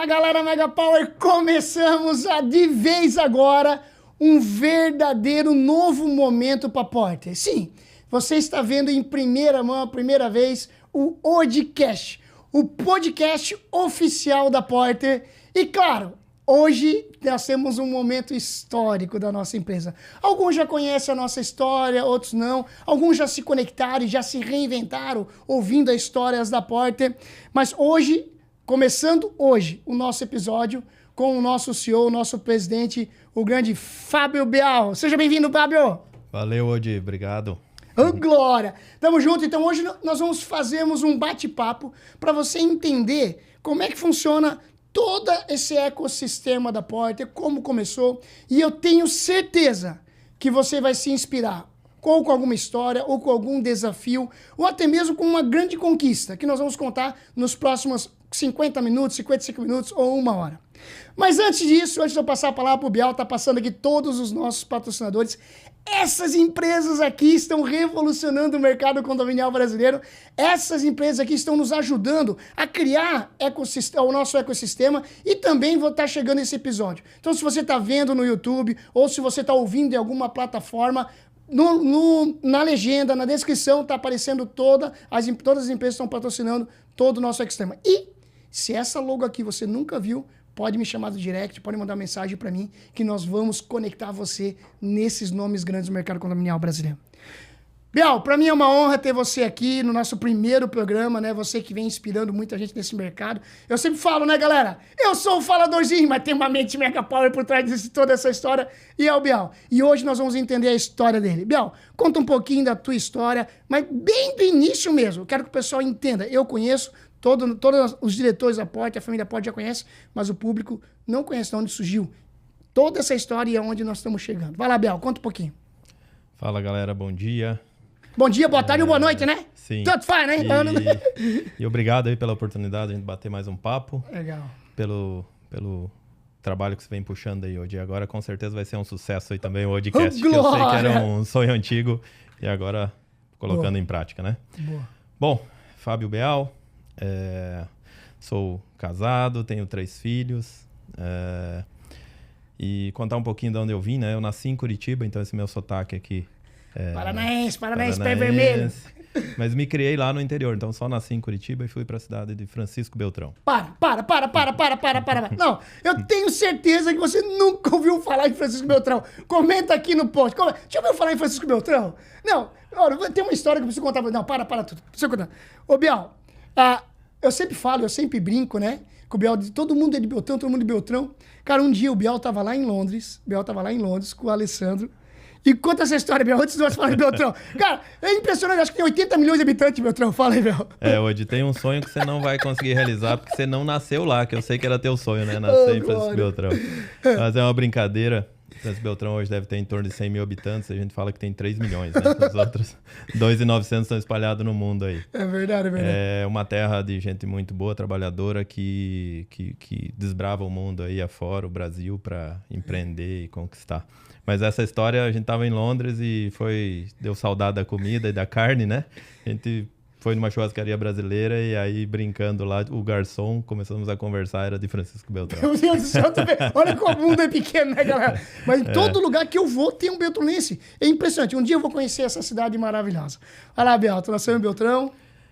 Fala galera Mega Power, começamos de vez agora um verdadeiro novo momento para Porter. Sim, você está vendo em primeira mão, a primeira vez, o Odcast, o podcast oficial da Porter. E claro, hoje nós temos um momento histórico da nossa empresa. Alguns já conhecem a nossa história, outros não. Alguns já se conectaram e já se reinventaram ouvindo as histórias da Porter. Mas hoje, começando hoje, o nosso episódio com o nosso CEO, o nosso presidente, o grande Fábio Bial. Seja bem-vindo, Fábio! Valeu, Odi. Obrigado. Ô, Glória! Tamo junto. Então hoje nós vamos fazermos um bate-papo para você entender como é que funciona todo esse ecossistema da Porter, como começou. E eu tenho certeza que você vai se inspirar ou com alguma história, ou com algum desafio, ou até mesmo com uma grande conquista, que nós vamos contar nos próximos 50 minutos, 55 minutos ou uma hora. Mas antes disso, antes de eu passar a palavra para o Bial, tá passando aqui todos os nossos patrocinadores. Essas empresas aqui estão revolucionando o mercado condominial brasileiro. Essas empresas aqui estão nos ajudando a criar o nosso ecossistema e também vou estar chegando esse episódio. Então, se você está vendo no YouTube ou se você está ouvindo em alguma plataforma, na legenda, na descrição, está aparecendo todas as empresas estão patrocinando todo o nosso ecossistema. E se essa logo aqui você nunca viu, pode me chamar no direct, pode mandar mensagem para mim, que nós vamos conectar você nesses nomes grandes do mercado condominial brasileiro. Bial, para mim é uma honra ter você aqui no nosso primeiro programa, né? Você que vem inspirando muita gente nesse mercado. Eu sempre falo, né, galera? Eu sou um faladorzinho, mas tem uma mente mega power por trás de toda essa história. E é o Bial. E hoje nós vamos entender a história dele. Bial, conta um pouquinho da tua história, mas bem do início mesmo. Quero que o pessoal entenda. Eu conheço todos os diretores da Porter, a família Porter já conhece, mas o público não conhece de onde surgiu toda essa história e aonde nós estamos chegando. Vai lá, Bial, conta um pouquinho. Fala, galera. Bom dia. Bom dia, boa tarde ou boa noite, né? Sim. Tanto faz, né? E obrigado aí pela oportunidade de a gente bater mais um papo. Legal. Pelo trabalho que você vem puxando aí hoje. Agora com certeza vai ser um sucesso aí também o Odcast, que eu sei que era um sonho antigo e agora colocando em prática, né? Boa. Bom, Fábio Bial, sou casado, tenho 3 filhos. E contar um pouquinho de onde eu vim, né? Eu nasci em Curitiba, então esse meu sotaque aqui... Paranaense, pé vermelho. Mas me criei lá no interior, então só nasci em Curitiba e fui para a cidade de Francisco Beltrão. Para. Não, eu tenho certeza que você nunca ouviu falar em Francisco Beltrão. Comenta aqui no post. Já ouviu falar em Francisco Beltrão? Não, olha, tem uma história que eu preciso contar. Não, para tudo. Preciso contar. Ô, Bial, eu sempre falo, eu sempre brinco, né? Que o Bial, todo mundo é de Beltrão, todo mundo é de Beltrão. Cara, um dia o Bial tava lá em Londres, com o Alessandro. E conta essa história, Biel, antes de nós falar de Beltrão. Cara, é impressionante, acho que tem 80 milhões de habitantes de Beltrão. Fala aí, Biel. Hoje tem um sonho que você não vai conseguir realizar, porque você não nasceu lá, que eu sei que era teu sonho, né? Nascer em Francisco Beltrão. Mas é uma brincadeira. Francisco Beltrão hoje deve ter em torno de 100 mil habitantes, a gente fala que tem 3 milhões, né? Os outros 2.900 estão espalhados no mundo aí. É verdade. É uma terra de gente muito boa, trabalhadora, que desbrava o mundo aí afora, o Brasil, para empreender e conquistar. Mas essa história, a gente tava em Londres e deu saudade da comida e da carne, né? A gente foi numa churrascaria brasileira e aí, brincando lá, o garçom, começamos a conversar, era de Francisco Beltrão. Meu Deus do céu, olha como o mundo é pequeno, né, galera? Mas em todo lugar que eu vou tem um beltronense. É impressionante. Um dia eu vou conhecer essa cidade maravilhosa. Olha lá, Bial, tu nasceu em Beltrão?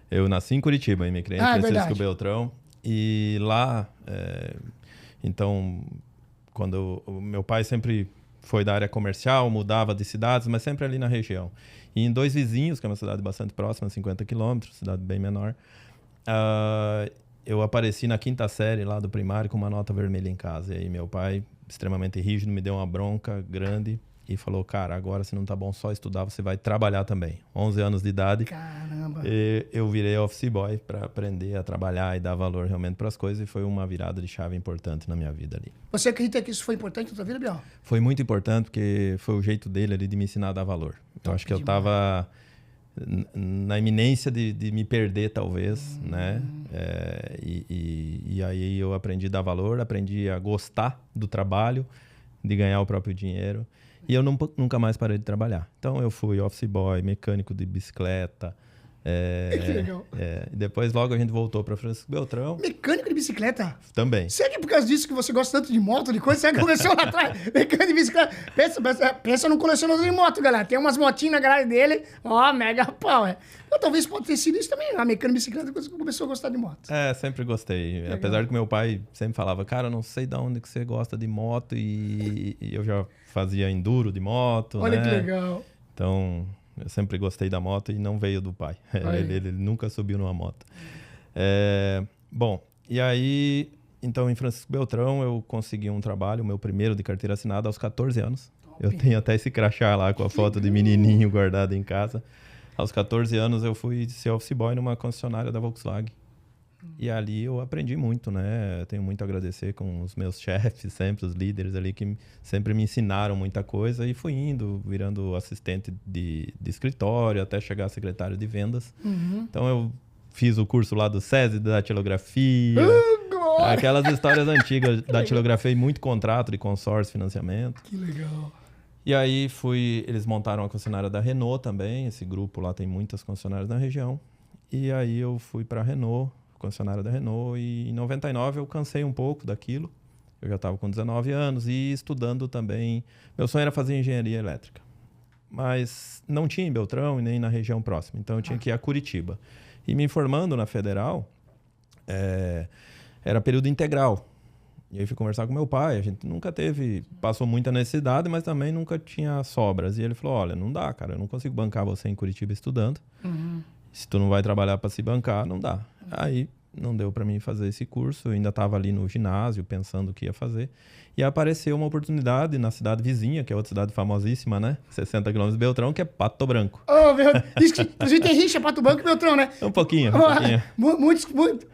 Eu nasci em Curitiba e me criei em Francisco verdade. Beltrão. E lá, então, quando o meu pai sempre foi da área comercial, mudava de cidades, mas sempre ali na região. E em Dois Vizinhos, que é uma cidade bastante próxima, 50 quilômetros, cidade bem menor, eu apareci na 5ª série lá do primário com uma nota vermelha em casa. E aí meu pai, extremamente rígido, me deu uma bronca grande e falou, cara, agora se não tá bom só estudar, você vai trabalhar também. 11 anos de idade. Caramba! E eu virei office boy para aprender a trabalhar e dar valor realmente para as coisas, e foi uma virada de chave importante na minha vida ali. Você acredita que isso foi importante na sua vida, Bial? Foi muito importante, porque foi o jeito dele ali de me ensinar a dar valor. Eu acho que eu estava na iminência de me perder, talvez, né? E aí eu aprendi a dar valor, aprendi a gostar do trabalho, de ganhar o próprio dinheiro. E eu nunca mais parei de trabalhar. Então eu fui office boy, mecânico de bicicleta, Que legal. E depois logo a gente voltou para Francisco Beltrão. Mecânico de bicicleta? Também. Será que é por causa disso que você gosta tanto de moto, de coisa? Será que começou lá atrás? Mecânico de bicicleta. Pensa num colecionador de moto, galera. Tem umas motinhas na garagem dele. Ó, mega pau, Ou talvez pode ter sido isso também. A mecânica de bicicleta que você começou a gostar de moto. Sempre gostei. Legal. Apesar de que meu pai sempre falava, cara, não sei de onde que você gosta de moto. E eu já fazia enduro de moto, Olha né? que legal. Então, eu sempre gostei da moto e não veio do pai. Ele nunca subiu numa moto. Bom, e aí, então, em Francisco Beltrão, eu consegui um trabalho, o meu primeiro de carteira assinada, aos 14 anos. Top. Eu tenho até esse crachá lá com a foto de menininho guardado em casa. Aos 14 anos, eu fui ser office boy numa concessionária da Volkswagen. E ali eu aprendi muito, né? Eu tenho muito a agradecer com os meus chefes, sempre os líderes ali que sempre me ensinaram muita coisa. E fui indo, virando assistente de escritório, até chegar a secretário de vendas. Então eu fiz o curso lá do SESI, da datilografia. Aquelas histórias antigas da datilografia e muito contrato de consórcio, financiamento. Que legal. E aí eles montaram a concessionária da Renault também. Esse grupo lá tem muitas concessionárias na região. E aí eu fui para a Renault, concessionária da Renault, e em 99 eu cansei um pouco daquilo. Eu já estava com 19 anos e estudando também. Meu sonho era fazer engenharia elétrica. Mas não tinha em Beltrão e nem na região próxima. Então eu tinha que ir a Curitiba. E me formando na Federal, era período integral. E aí fui conversar com meu pai. A gente nunca passou muita necessidade, mas também nunca tinha sobras. E ele falou, olha, não dá, cara. Eu não consigo bancar você em Curitiba estudando. Se tu não vai trabalhar para se bancar, não dá. Aí não deu para mim fazer esse curso. Eu ainda estava ali no ginásio pensando o que ia fazer. E apareceu uma oportunidade na cidade vizinha, que é outra cidade famosíssima, né? 60 quilômetros de Beltrão, que é Pato Branco. Oh, meu Deus. Inclusive tem rixa Pato Branco e Beltrão, né? Um pouquinho.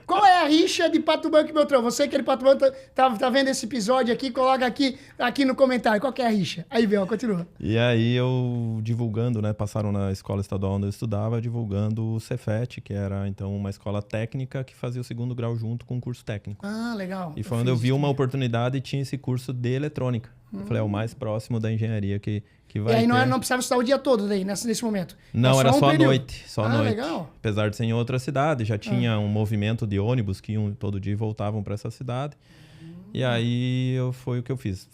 Qual é a rixa de Pato Branco e Beltrão? Você que é de Pato Branco tá vendo esse episódio aqui, coloca aqui no comentário. Qual que é a rixa? Aí, Bel, continua. E aí eu divulgando, né? Passaram na escola estadual onde eu estudava, divulgando o Cefet, que era então uma escola técnica que fazia o segundo grau junto com o curso técnico. Ah, legal. E foi onde eu vi uma oportunidade e tinha esse curso de eletrônica. Eu falei, é o mais próximo da engenharia que vai E aí ter. não precisava estudar o dia todo daí, nesse momento? Não, era só à noite. Só à noite. Legal. Apesar de ser em outra cidade, já tinha um movimento de ônibus que iam todo dia e voltavam para essa cidade. E aí foi o que eu fiz.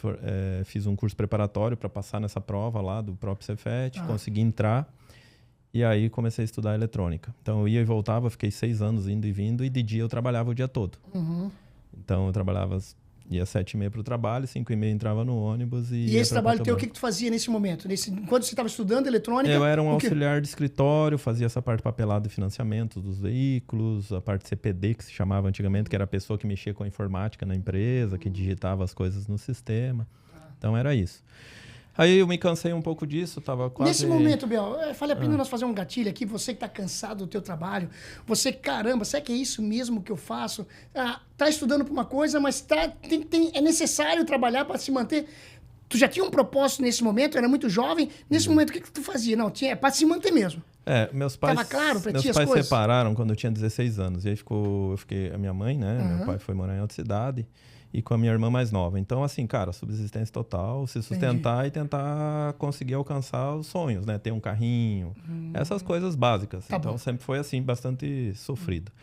Fiz um curso preparatório para passar nessa prova lá do próprio Cefet, consegui entrar. E aí comecei a estudar eletrônica. Então eu ia e voltava, fiquei 6 anos indo e vindo, e de dia eu trabalhava o dia todo. Então eu trabalhava, ia 7h30 para o trabalho, 5h30 entrava no ônibus e... E esse trabalho teu, o que tu fazia nesse momento? Enquanto você estava estudando eletrônica? Eu era um auxiliar de escritório, fazia essa parte papelada de financiamento dos veículos, a parte CPD, que se chamava antigamente, que era a pessoa que mexia com a informática na empresa, que digitava as coisas no sistema. Então era isso. Aí eu me cansei um pouco disso, tava quase... Nesse momento, Biel, vale a pena nós fazer um gatilho aqui, você que tá cansado do teu trabalho, você, caramba, será que é isso mesmo que eu faço? Tá estudando para uma coisa, mas é necessário trabalhar para se manter. Tu já tinha um propósito nesse momento, era muito jovem, nesse momento o que tu fazia? Não, é para se manter mesmo. Meus pais, tava claro pra ti meus as pais coisas? separaram quando eu tinha 16 anos, e aí eu fiquei, a minha mãe, né, meu pai foi morar em outra cidade, e com a minha irmã mais nova. Então, assim, cara, subsistência total, se sustentar e tentar conseguir alcançar os sonhos, né? Ter um carrinho, essas coisas básicas. Tá então, bom. sempre foi, assim, bastante sofrido.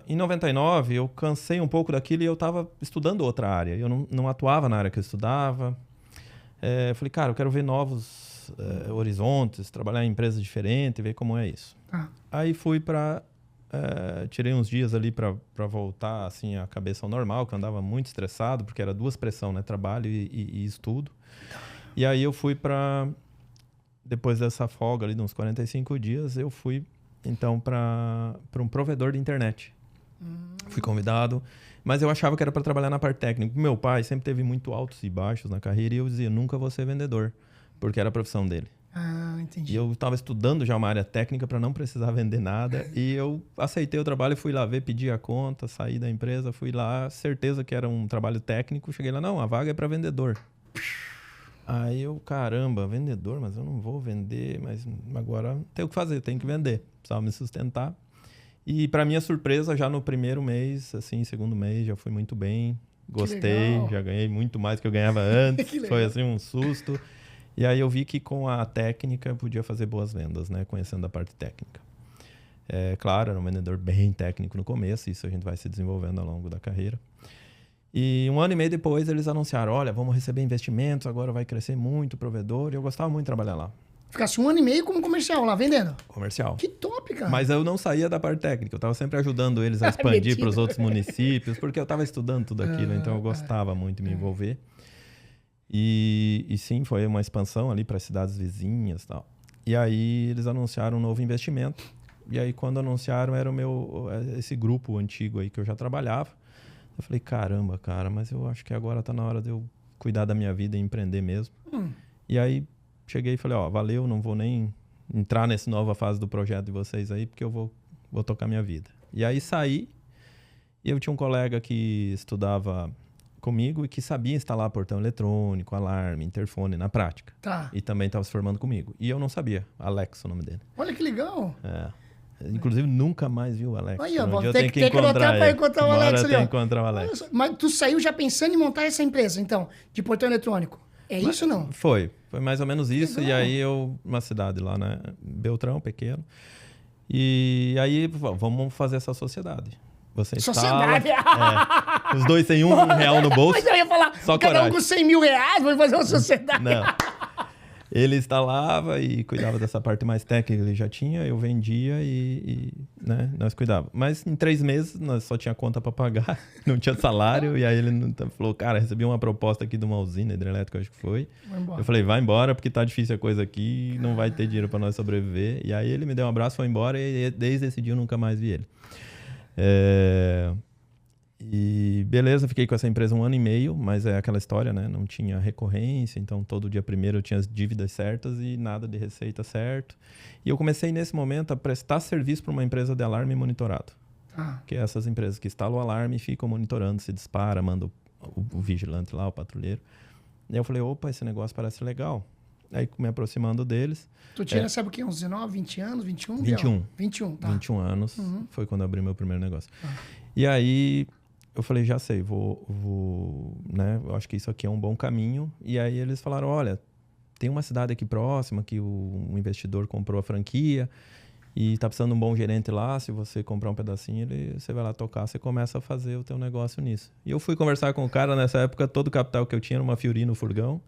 Em 99, eu cansei um pouco daquilo e eu estava estudando outra área. Eu não atuava na área que eu estudava. Eu falei, cara, eu quero ver novos horizontes, trabalhar em empresas diferentes, ver como é isso. Aí fui para... tirei uns dias ali para voltar assim, a cabeça ao normal, que eu andava muito estressado, porque era 2 pressões, né? Trabalho e estudo. E aí eu fui depois dessa folga ali de uns 45 dias, eu fui então para um provedor de internet. Fui convidado, mas eu achava que era para trabalhar na parte técnica. Meu pai sempre teve muito altos e baixos na carreira e eu dizia, nunca vou ser vendedor, porque era a profissão dele. Entendi. E eu estava estudando já uma área técnica para não precisar vender nada. E eu aceitei o trabalho, fui lá ver, pedi a conta, saí da empresa, fui lá, certeza que era um trabalho técnico. Cheguei lá, não, a vaga é para vendedor. Aí eu, caramba, vendedor, mas eu não vou vender, mas agora tem o que fazer, tenho que vender. Precisava me sustentar. E para minha surpresa, já no primeiro mês, assim, segundo mês, já fui muito bem. Gostei, já ganhei muito mais que eu ganhava antes. Foi assim um susto. E aí eu vi que com a técnica eu podia fazer boas vendas, né? Conhecendo a parte técnica. Claro, era um vendedor bem técnico no começo, isso a gente vai se desenvolvendo ao longo da carreira. E 1 ano e meio depois eles anunciaram, olha, vamos receber investimentos, agora vai crescer muito o provedor. E eu gostava muito de trabalhar lá. Ficasse 1 ano e meio como comercial lá, vendendo. Comercial. Que top, cara. Mas eu não saía da parte técnica, eu estava sempre ajudando eles a expandir para os outros municípios, porque eu estava estudando tudo aquilo, então eu gostava muito de me envolver. E sim, foi uma expansão ali para as cidades vizinhas e tal. E aí eles anunciaram um novo investimento. E aí quando anunciaram era esse grupo antigo aí que eu já trabalhava. Eu falei, caramba, cara, mas eu acho que agora tá na hora de eu cuidar da minha vida e empreender mesmo. E aí cheguei e falei, ó, valeu, não vou nem entrar nessa nova fase do projeto de vocês aí, porque eu vou tocar minha vida. E aí saí, e eu tinha um colega que estudava comigo e que sabia instalar portão eletrônico, alarme, interfone na prática. Tá. E também estava se formando comigo. E eu não sabia, Alex, o nome dele. Olha que legal. Inclusive, nunca mais vi o Alex. Aí, ó, eu tem tenho que anotar encontrar para ele. encontrar o Uma hora Alex eu ali, tenho ó. que encontrar o Alex. Mas tu saiu já pensando em montar essa empresa, então, de portão eletrônico. Isso ou não? Foi mais ou menos isso. Legal. E aí uma cidade lá, né? Beltrão, pequeno. E aí, vamos fazer essa sociedade. Você instala... Sociedade! Os dois sem R$1 no bolso. Mas eu ia falar, Só cada coragem. um com 100 mil reais, vai fazer uma sociedade. Não. Ele instalava e cuidava dessa parte mais técnica que ele já tinha, eu vendia e né, nós cuidávamos. Mas em 3 meses nós só tinha conta para pagar, não tinha salário, e aí ele falou, cara, recebi uma proposta aqui de uma usina hidrelétrica, acho que foi. Eu falei, vai embora porque tá difícil a coisa aqui, não vai ter dinheiro para nós sobreviver. E aí ele me deu um abraço, foi embora e desde esse dia eu nunca mais vi ele. E beleza, fiquei com essa empresa 1 ano e meio, mas é aquela história, né? Não tinha recorrência, então todo dia primeiro eu tinha as dívidas certas e nada de receita certo. E eu comecei nesse momento a prestar serviço para uma empresa de alarme monitorado. Que é essas empresas que instalam o alarme e ficam monitorando, se dispara, manda o vigilante lá, o patrulheiro. E eu falei, opa, esse negócio parece legal. Aí me aproximando deles. Tu tinha, sabe o quê? Uns 19, 20 anos, 21? 21. 21, tá. 21 anos, foi quando eu abri meu primeiro negócio. E aí... eu falei, já sei, né? Eu acho que isso aqui é um bom caminho. E aí eles falaram, olha, tem uma cidade aqui próxima que um investidor comprou a franquia e tá precisando de um bom gerente lá. Se você comprar um pedacinho, você vai lá tocar, você começa a fazer o teu negócio nisso. E eu fui conversar com o cara, nessa época, todo o capital que eu tinha era uma Fiorino furgão,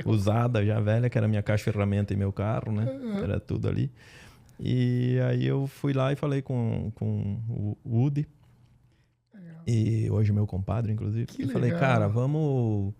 usada, já velha, que era minha caixa de ferramenta e meu carro, né? Era tudo ali. E aí eu fui lá e falei com o Woody, e hoje meu compadre, inclusive. Eu falei, cara, vamos...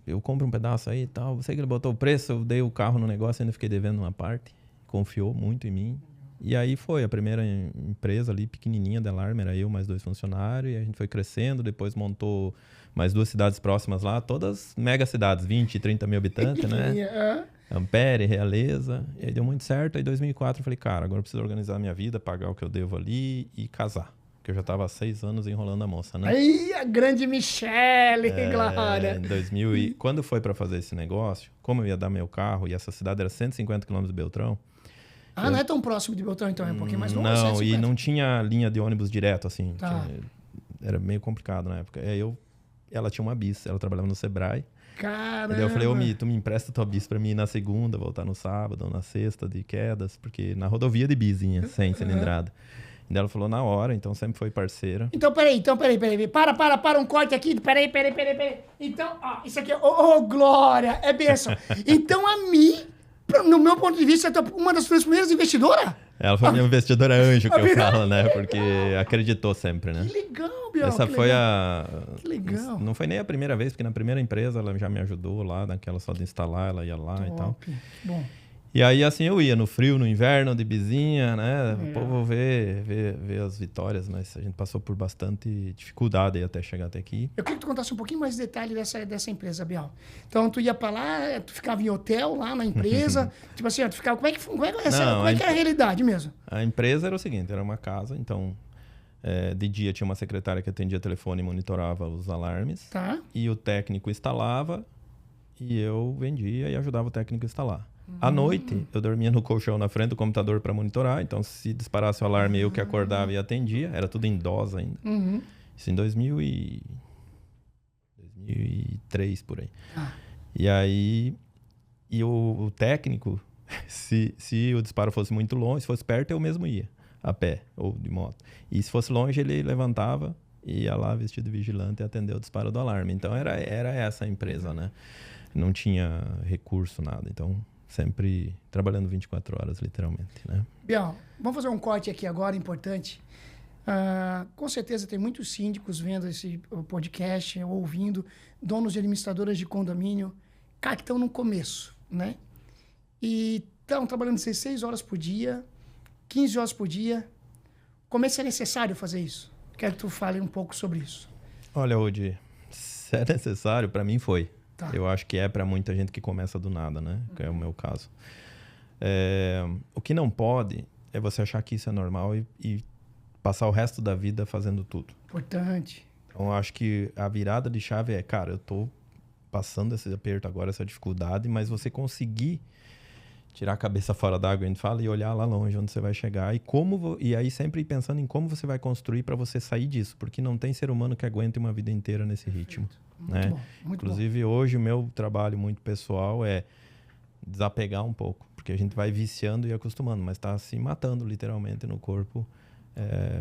eu compro um pedaço aí e tal. Sei que ele botou o preço, eu dei o carro no negócio, ainda fiquei devendo uma parte. Confiou muito em mim. E aí foi a primeira empresa ali, pequenininha de alarme, era eu, mais 2 funcionários. E a gente foi crescendo, depois montou mais 2 cidades próximas lá. Todas mega cidades, 20, 30 mil habitantes, né? Ampere, Realeza. E aí deu muito certo. Aí em 2004 eu falei, cara, agora eu preciso organizar a minha vida, pagar o que eu devo ali e casar. Porque eu já estava há 6 anos enrolando a moça, né? Aí, a grande Michele, Glória. Em 2000 e... quando foi para fazer esse negócio, como eu ia dar meu carro, e essa cidade era 150 km de Beltrão... não é tão próximo de Beltrão, então, é um pouquinho mais longe. Não, 150. e não tinha linha de ônibus direto, assim. Tá. Era meio complicado na época. Aí ela tinha uma bis, ela trabalhava no Sebrae. Caramba! E daí eu falei, tu me empresta tua bis pra mim ir na segunda, voltar no sábado, ou na sexta de quedas, porque na rodovia de bisinha, sem cilindrada. E daí ela falou na hora, então sempre foi parceira. Então, peraí. Para um corte aqui. Peraí. Então, ó, isso aqui é... Ô, Glória, é benção. Então, a mim, no meu ponto de vista, é uma das suas primeiras investidoras? Ela foi minha investidora anjo, que eu falo, né? Porque acreditou sempre, né? Que legal, Biel. Essa foi Que legal. Não foi nem a primeira vez, porque na primeira empresa ela já me ajudou lá, naquela só de instalar, ela ia lá e tal. Bom. E aí, assim, eu ia no frio, no inverno, de bizinha, né? O povo ver as vitórias, mas a gente passou por bastante dificuldade aí até chegar até aqui. Eu queria que tu contasse um pouquinho mais de detalhe dessa empresa, Biel. Então, tu ia pra lá, tu ficava em hotel lá na empresa, tipo assim, tu ficava... Como é que era a realidade mesmo? A empresa era o seguinte, era uma casa, então... de dia tinha uma secretária que atendia telefone e monitorava os alarmes. Tá. E o técnico instalava e eu vendia e ajudava o técnico a instalar. À noite, eu dormia no colchão na frente do computador para monitorar. Então, se disparasse o alarme, eu que acordava e atendia. Era tudo em DOS ainda. Isso em 2003, por aí. E aí, o técnico Se o disparo fosse muito longe, se fosse perto, eu mesmo ia, a pé ou de moto. E se fosse longe, ele levantava, ia lá vestido de vigilante e atendeu o disparo do alarme. Então era essa a empresa, né? Não tinha recurso, nada. Então, sempre trabalhando 24 horas, literalmente, né? Biel, vamos fazer um corte aqui agora, importante. Com certeza tem muitos síndicos vendo esse podcast, ouvindo, donos de administradoras de condomínio, cara, que estão no começo, né? E estão trabalhando 16 horas por dia, 15 horas por dia. Como é que é necessário fazer isso? Quero que tu fale um pouco sobre isso. Olha, Udi, se é necessário, para mim foi. Tá. Eu acho que é para muita gente que começa do nada, né? Que é o meu caso. O que não pode é você achar que isso é normal e passar o resto da vida fazendo tudo. Importante. Então, eu acho que a virada de chave é, cara, eu tô passando esse aperto agora, essa dificuldade, mas você conseguir tirar a cabeça fora d'água, a gente fala, e olhar lá longe onde você vai chegar e aí sempre pensando em como você vai construir para você sair disso, porque não tem ser humano que aguente uma vida inteira nesse ritmo. Muito Né? bom, muito Inclusive, hoje o meu trabalho muito pessoal é desapegar um pouco, porque a gente vai viciando e acostumando, mas está se matando literalmente no corpo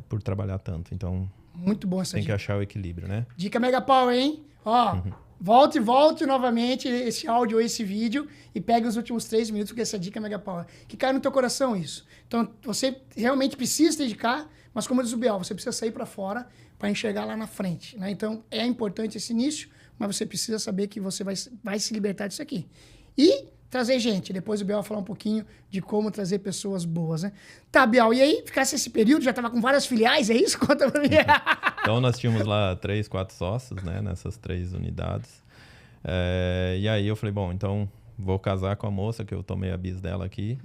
por trabalhar tanto. Então, muito bom essa tem dica. que achar o equilíbrio, né? Dica Mega Power, hein? Ó, volte novamente esse áudio ou esse vídeo e pegue os últimos 3 minutos, porque essa dica é Mega Power. Que cai no teu coração isso. Então, você realmente precisa se dedicar, mas como diz o Biel, você precisa sair para fora para enxergar lá na frente, né? Então, é importante esse início, mas você precisa saber que você vai se libertar disso aqui. E trazer gente. Depois o Biel vai falar um pouquinho de como trazer pessoas boas, né? Tá, Biel, e aí, ficasse esse período, já tava com várias filiais, é isso? Conta pra mim. Então, nós tínhamos lá 3, 4 sócios, né? Nessas 3 unidades. E aí eu falei, bom, então vou casar com a moça, que eu tomei a bis dela aqui.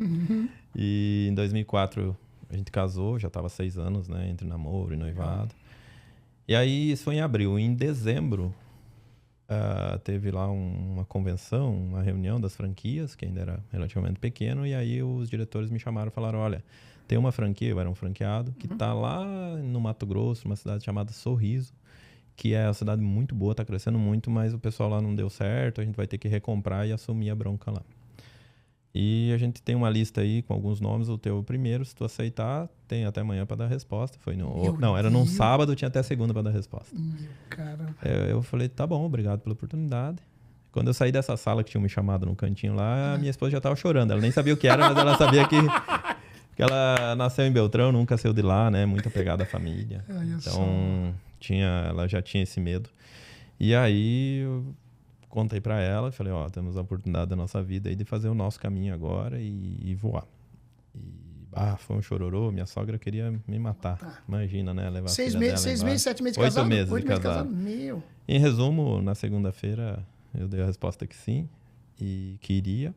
E em 2004 a gente casou, já tava 6 anos, né? Entre namoro e noivado. E aí isso foi em abril. Em dezembro, teve lá uma convenção, uma reunião das franquias, que ainda era relativamente pequeno, e aí os diretores me chamaram e falaram, olha, tem uma franquia, eu era um franqueado, que está lá no Mato Grosso, uma cidade chamada Sorriso, que é uma cidade muito boa, está crescendo muito, mas o pessoal lá não deu certo, a gente vai ter que recomprar e assumir a bronca lá. E a gente tem uma lista aí com alguns nomes, o teu primeiro, se tu aceitar, tem até amanhã para dar resposta. Era num sábado, tinha até segunda para dar resposta. Caramba. Eu falei, tá bom, obrigado pela oportunidade. Quando eu saí dessa sala que tinham me chamado no cantinho lá, a minha esposa já estava chorando. Ela nem sabia o que era, mas ela sabia que ela nasceu em Beltrão, nunca saiu de lá, né? Muito apegada à família. Então, ela já tinha esse medo. E aí, eu contei para ela e falei, temos a oportunidade da nossa vida aí de fazer o nosso caminho agora e voar. Foi um chororô, minha sogra queria me matar. Imagina, né? Levar 6 meses, 7 meses de casado? 8 meses de casado. Meu. Em resumo, na segunda-feira eu dei a resposta que sim e que iria.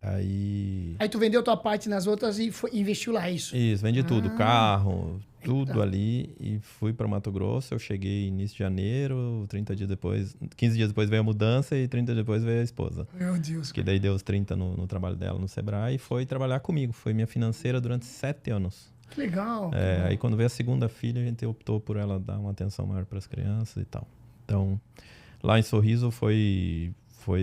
Aí tu vendeu tua parte nas outras e investiu lá, isso? Isso, vendi tudo, carro, tudo ali e fui para Mato Grosso. Eu cheguei início de janeiro, 15 dias depois veio a mudança e 30 dias depois veio a esposa. Meu Deus. Que daí deu os 30 no trabalho dela no Sebrae e foi trabalhar comigo. Foi minha financeira durante 7 anos. Que legal. Aí quando veio a segunda filha, a gente optou por ela dar uma atenção maior para as crianças e tal. Então, lá em Sorriso foi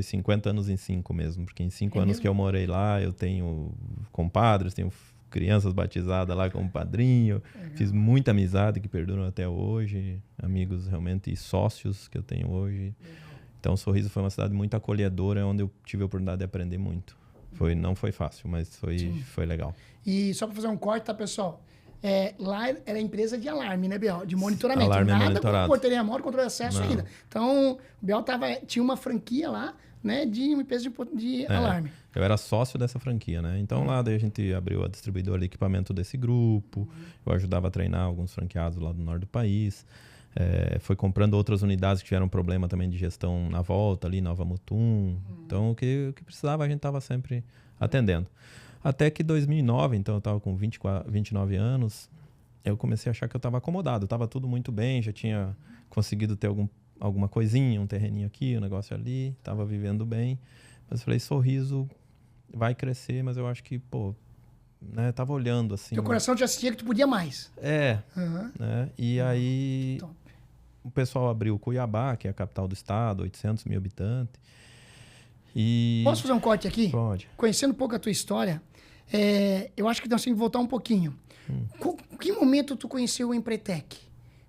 50 anos em 5 mesmo, porque em 5 anos mesmo? Que eu morei lá, eu tenho compadres, tenho crianças batizadas lá como padrinho, fiz muita amizade que perduram até hoje, amigos realmente e sócios que eu tenho hoje. Então, Sorriso foi uma cidade muito acolhedora, onde eu tive a oportunidade de aprender muito. Não foi fácil, mas foi legal. E só para fazer um corte, tá, pessoal? Lá era empresa de alarme, né, Biel? De monitoramento. Alarme Nada monitorado. com portaria remoto, controle de acesso ainda. Então, o Biel tinha uma franquia lá, né, de uma empresa de alarme. Eu era sócio dessa franquia, né? Então, lá daí a gente abriu a distribuidora de equipamento desse grupo. Eu ajudava a treinar alguns franqueados lá do norte do país. Foi comprando outras unidades que tiveram problema também de gestão na volta, ali, Nova Mutum. Então, o que precisava, a gente estava sempre atendendo. Até que 2009, então eu estava com 29 anos, eu comecei a achar que eu estava acomodado. Estava tudo muito bem, já tinha conseguido ter alguma coisinha, um terreninho aqui, um negócio ali, estava vivendo bem. Mas eu falei, Sorriso vai crescer, mas eu acho que, né, tava olhando assim. Teu coração já sentia que tu podia mais. Né? E aí o pessoal abriu Cuiabá, que é a capital do estado, 800 mil habitantes. E... Posso fazer um corte aqui? Pode. Conhecendo um pouco a tua história, eu acho que nós temos que voltar um pouquinho. Que momento tu conheceu o Empretec?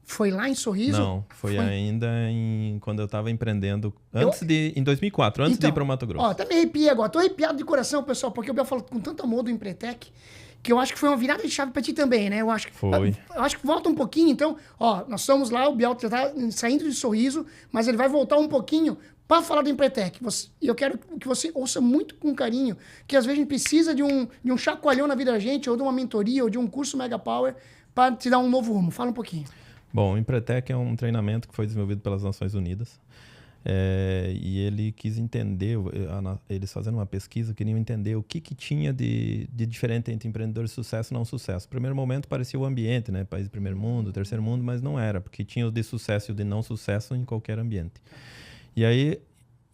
Foi lá em Sorriso? Não, foi ainda quando eu estava empreendendo, em 2004, antes de ir para o Mato Grosso. Ó, até me arrepiei agora. Tô arrepiado de coração, pessoal, porque o Biel falou com tanto amor do Empretec, que eu acho que foi uma virada de chave para ti também, né? Eu acho que foi. Eu acho que volta um pouquinho, então, ó, nós estamos lá, o Biel já tá saindo de Sorriso, mas ele vai voltar um pouquinho para falar do Empretec. E eu quero que você ouça muito com carinho, que às vezes a gente precisa de um chacoalhão na vida da gente, ou de uma mentoria, ou de um curso Mega Power, para te dar um novo rumo. Fala um pouquinho. Bom, o Empretec é um treinamento que foi desenvolvido pelas Nações Unidas. E ele quis entender, eles fazendo uma pesquisa, queriam entender o que tinha de diferente entre empreendedores de sucesso e não sucesso. No primeiro momento parecia o ambiente, né? País de primeiro mundo, terceiro mundo, mas não era, porque tinha o de sucesso e o de não sucesso em qualquer ambiente. E aí,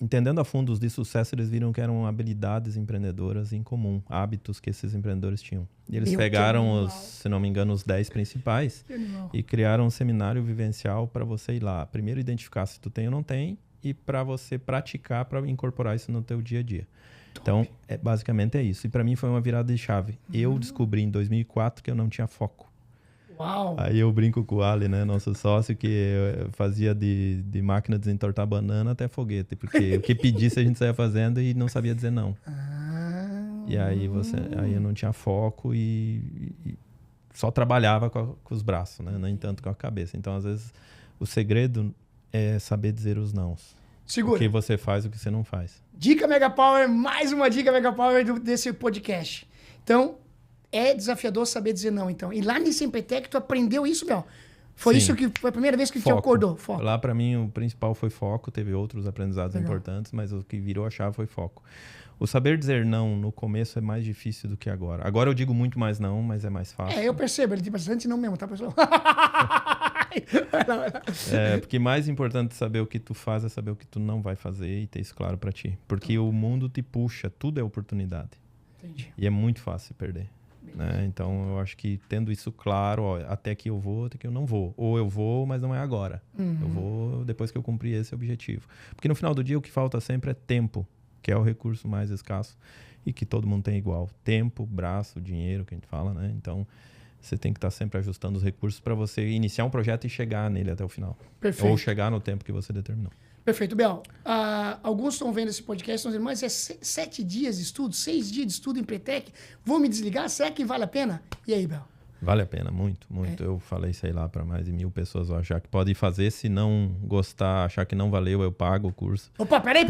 entendendo a fundo os de sucesso, eles viram que eram habilidades empreendedoras em comum, hábitos que esses empreendedores tinham. E eles pegaram, se não me engano, os 10 principais e criaram um seminário vivencial para você ir lá. Primeiro identificar se tu tem ou não tem e para você praticar, para incorporar isso no teu dia a dia. Top. Então, basicamente é isso. E para mim foi uma virada de chave. Eu descobri em 2004 que eu não tinha foco. Uau. Aí eu brinco com o Ali, né, nosso sócio, que fazia de máquina de desentortar banana até foguete, porque o que pedisse a gente saía fazendo e não sabia dizer não. E aí eu não tinha foco e só trabalhava com os braços, né, nem tanto com a cabeça. Então, às vezes, o segredo é saber dizer os nãos. Segura. O que você faz, o que você não faz. Dica Mega Power, mais uma dica Mega Power desse podcast. Então, é desafiador saber dizer não, então. E lá nesse Empretec, tu aprendeu isso, Bel? Foi Sim. isso que foi a primeira vez que te acordou? Foco. Lá, para mim, o principal foi foco. Teve outros aprendizados importantes, mas o que virou a chave foi foco. O saber dizer não no começo é mais difícil do que agora. Agora eu digo muito mais não, mas é mais fácil. Eu percebo. Ele tem bastante não mesmo, tá, pessoal? Porque mais importante saber o que tu faz é saber o que tu não vai fazer e ter isso claro para ti. Porque o mundo te puxa, tudo é oportunidade. Entendi. E é muito fácil perder. Né? Então, eu acho que tendo isso claro, até que eu vou, até que eu não vou. Ou eu vou, mas não é agora. Eu vou depois que eu cumprir esse objetivo. Porque no final do dia, o que falta sempre é tempo, que é o recurso mais escasso e que todo mundo tem igual. Tempo, braço, dinheiro, que a gente fala, né? Então, você tem que estar sempre ajustando os recursos para você iniciar um projeto e chegar nele até o final. Perfeito. Ou chegar no tempo que você determinou. Perfeito, Bel. Alguns estão vendo esse podcast e estão dizendo, mas é 7 dias de estudo, 6 dias de estudo em Empretec, vou me desligar? Será que vale a pena? E aí, Bel? Vale a pena, muito, muito. Eu falei, sei lá, para mais de 1000 pessoas, já que pode fazer. Se não gostar, achar que não valeu, eu pago o curso. Opa, peraí.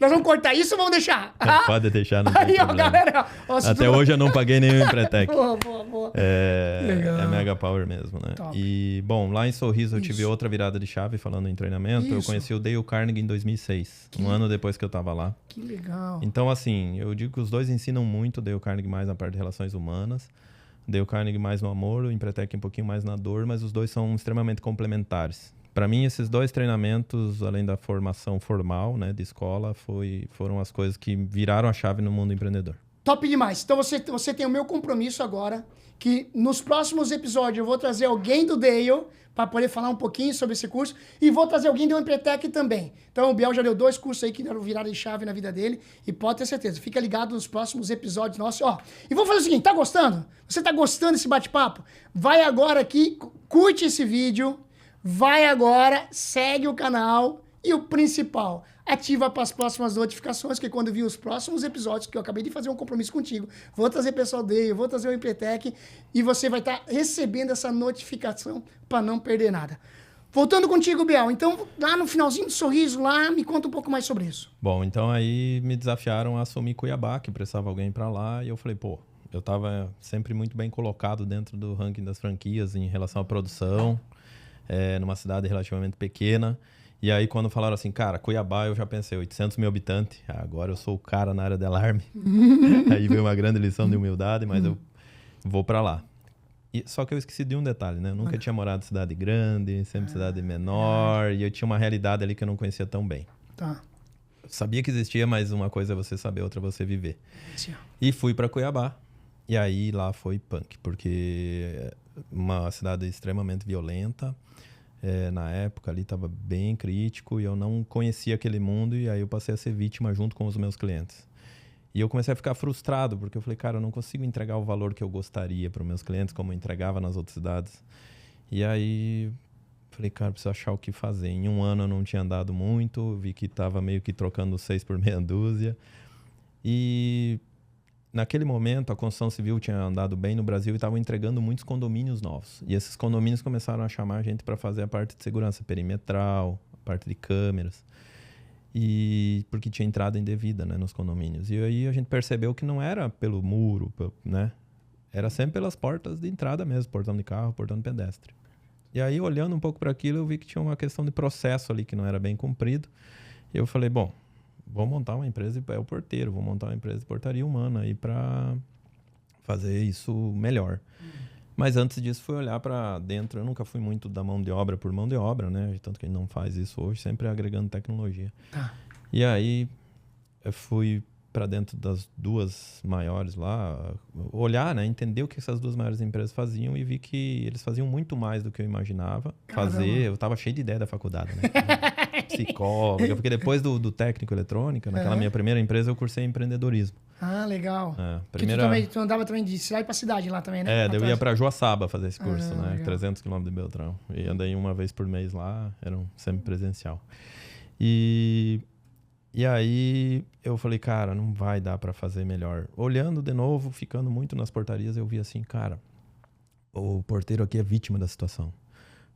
Nós vamos cortar isso ou vamos deixar? Pode deixar, não tem problema. Galera, até hoje eu não paguei nenhum Empretec. Boa. É Mega Power mesmo, né? Top. E, bom, lá em Sorriso eu tive outra virada de chave, falando em treinamento. Eu conheci o Dale Carnegie em 2006, um ano depois que eu tava lá. Que legal. Então, assim, eu digo que os dois ensinam muito, o Dale Carnegie mais na parte de relações humanas, Dale Carnegie mais no amor, o Empretec um pouquinho mais na dor, mas os dois são extremamente complementares. Para mim, esses dois treinamentos, além da formação formal, né, de escola, foram as coisas que viraram a chave no mundo empreendedor. Top demais. Então você tem o meu compromisso agora, que nos próximos episódios eu vou trazer alguém do Dale para poder falar um pouquinho sobre esse curso e vou trazer alguém do Empretec também. Então o Biel já deu 2 cursos aí que deram virada de chave na vida dele e pode ter certeza, fica ligado nos próximos episódios nossos. E vou fazer o seguinte, tá gostando? Você tá gostando desse bate-papo? Vai agora aqui, curte esse vídeo, vai agora, segue o canal e o principal, ativa para as próximas notificações, que quando vir os próximos episódios, que eu acabei de fazer um compromisso contigo, vou trazer o pessoal dele, vou trazer o Empretec e você vai estar recebendo essa notificação para não perder nada. Voltando contigo, Biel, então lá no finalzinho do Sorriso, lá, me conta um pouco mais sobre isso. Bom, então aí me desafiaram a assumir Cuiabá, que precisava alguém para lá, e eu falei, eu estava sempre muito bem colocado dentro do ranking das franquias em relação à produção, numa cidade relativamente pequena. E aí, quando falaram assim, cara, Cuiabá, eu já pensei, 800 mil habitantes, agora eu sou o cara na área de alarme. Aí veio uma grande lição de humildade, mas eu vou para lá. Só que eu esqueci de um detalhe, né? Eu nunca tinha morado em cidade grande, sempre cidade menor, e eu tinha uma realidade ali que eu não conhecia tão bem. Tá. Eu sabia que existia, mas uma coisa é você saber, outra é você viver. Sim. E fui para Cuiabá. E aí lá foi punk, porque uma cidade extremamente violenta, Na época ali estava bem crítico e eu não conhecia aquele mundo, e aí eu passei a ser vítima junto com os meus clientes. E eu comecei a ficar frustrado, porque eu falei, cara, eu não consigo entregar o valor que eu gostaria para os meus clientes, como eu entregava nas outras cidades. E aí, falei, cara, preciso achar o que fazer. Em um ano eu não tinha andado muito, vi que estava meio que trocando 6 por meia dúzia. E naquele momento, a construção civil tinha andado bem no Brasil e estavam entregando muitos condomínios novos. E esses condomínios começaram a chamar a gente para fazer a parte de segurança perimetral, a parte de câmeras. E porque tinha entrada indevida, né, nos condomínios. E aí a gente percebeu que não era pelo muro, né? Era sempre pelas portas de entrada mesmo, portão de carro, portão de pedestre. E aí, olhando um pouco para aquilo, eu vi que tinha uma questão de processo ali que não era bem cumprido. E eu falei, bom, vou montar uma empresa, é o porteiro, vou montar uma empresa de portaria humana aí para fazer isso melhor. Mas antes disso, fui olhar para dentro. Eu nunca fui muito da mão de obra por mão de obra, né? Tanto que a gente não faz isso hoje, sempre agregando tecnologia. Tá. E aí, eu fui para dentro das duas maiores lá, olhar, né? Entender o que essas duas maiores empresas faziam e vi que eles faziam muito mais do que eu imaginava fazer. Eu estava cheio de ideia da faculdade, né? Psicóloga, porque depois do técnico eletrônica, naquela minha primeira empresa, eu cursei empreendedorismo. Ah, legal. Primeira... Tu andava também de cidade para cidade lá também, né? Eu ia para Joaçaba fazer esse curso, né? Legal. 300 km de Beltrão. E andei uma vez por mês lá, era um semipresencial. E aí eu falei, cara, não vai dar para fazer melhor. Olhando de novo, ficando muito nas portarias, eu vi assim, cara, o porteiro aqui é vítima da situação.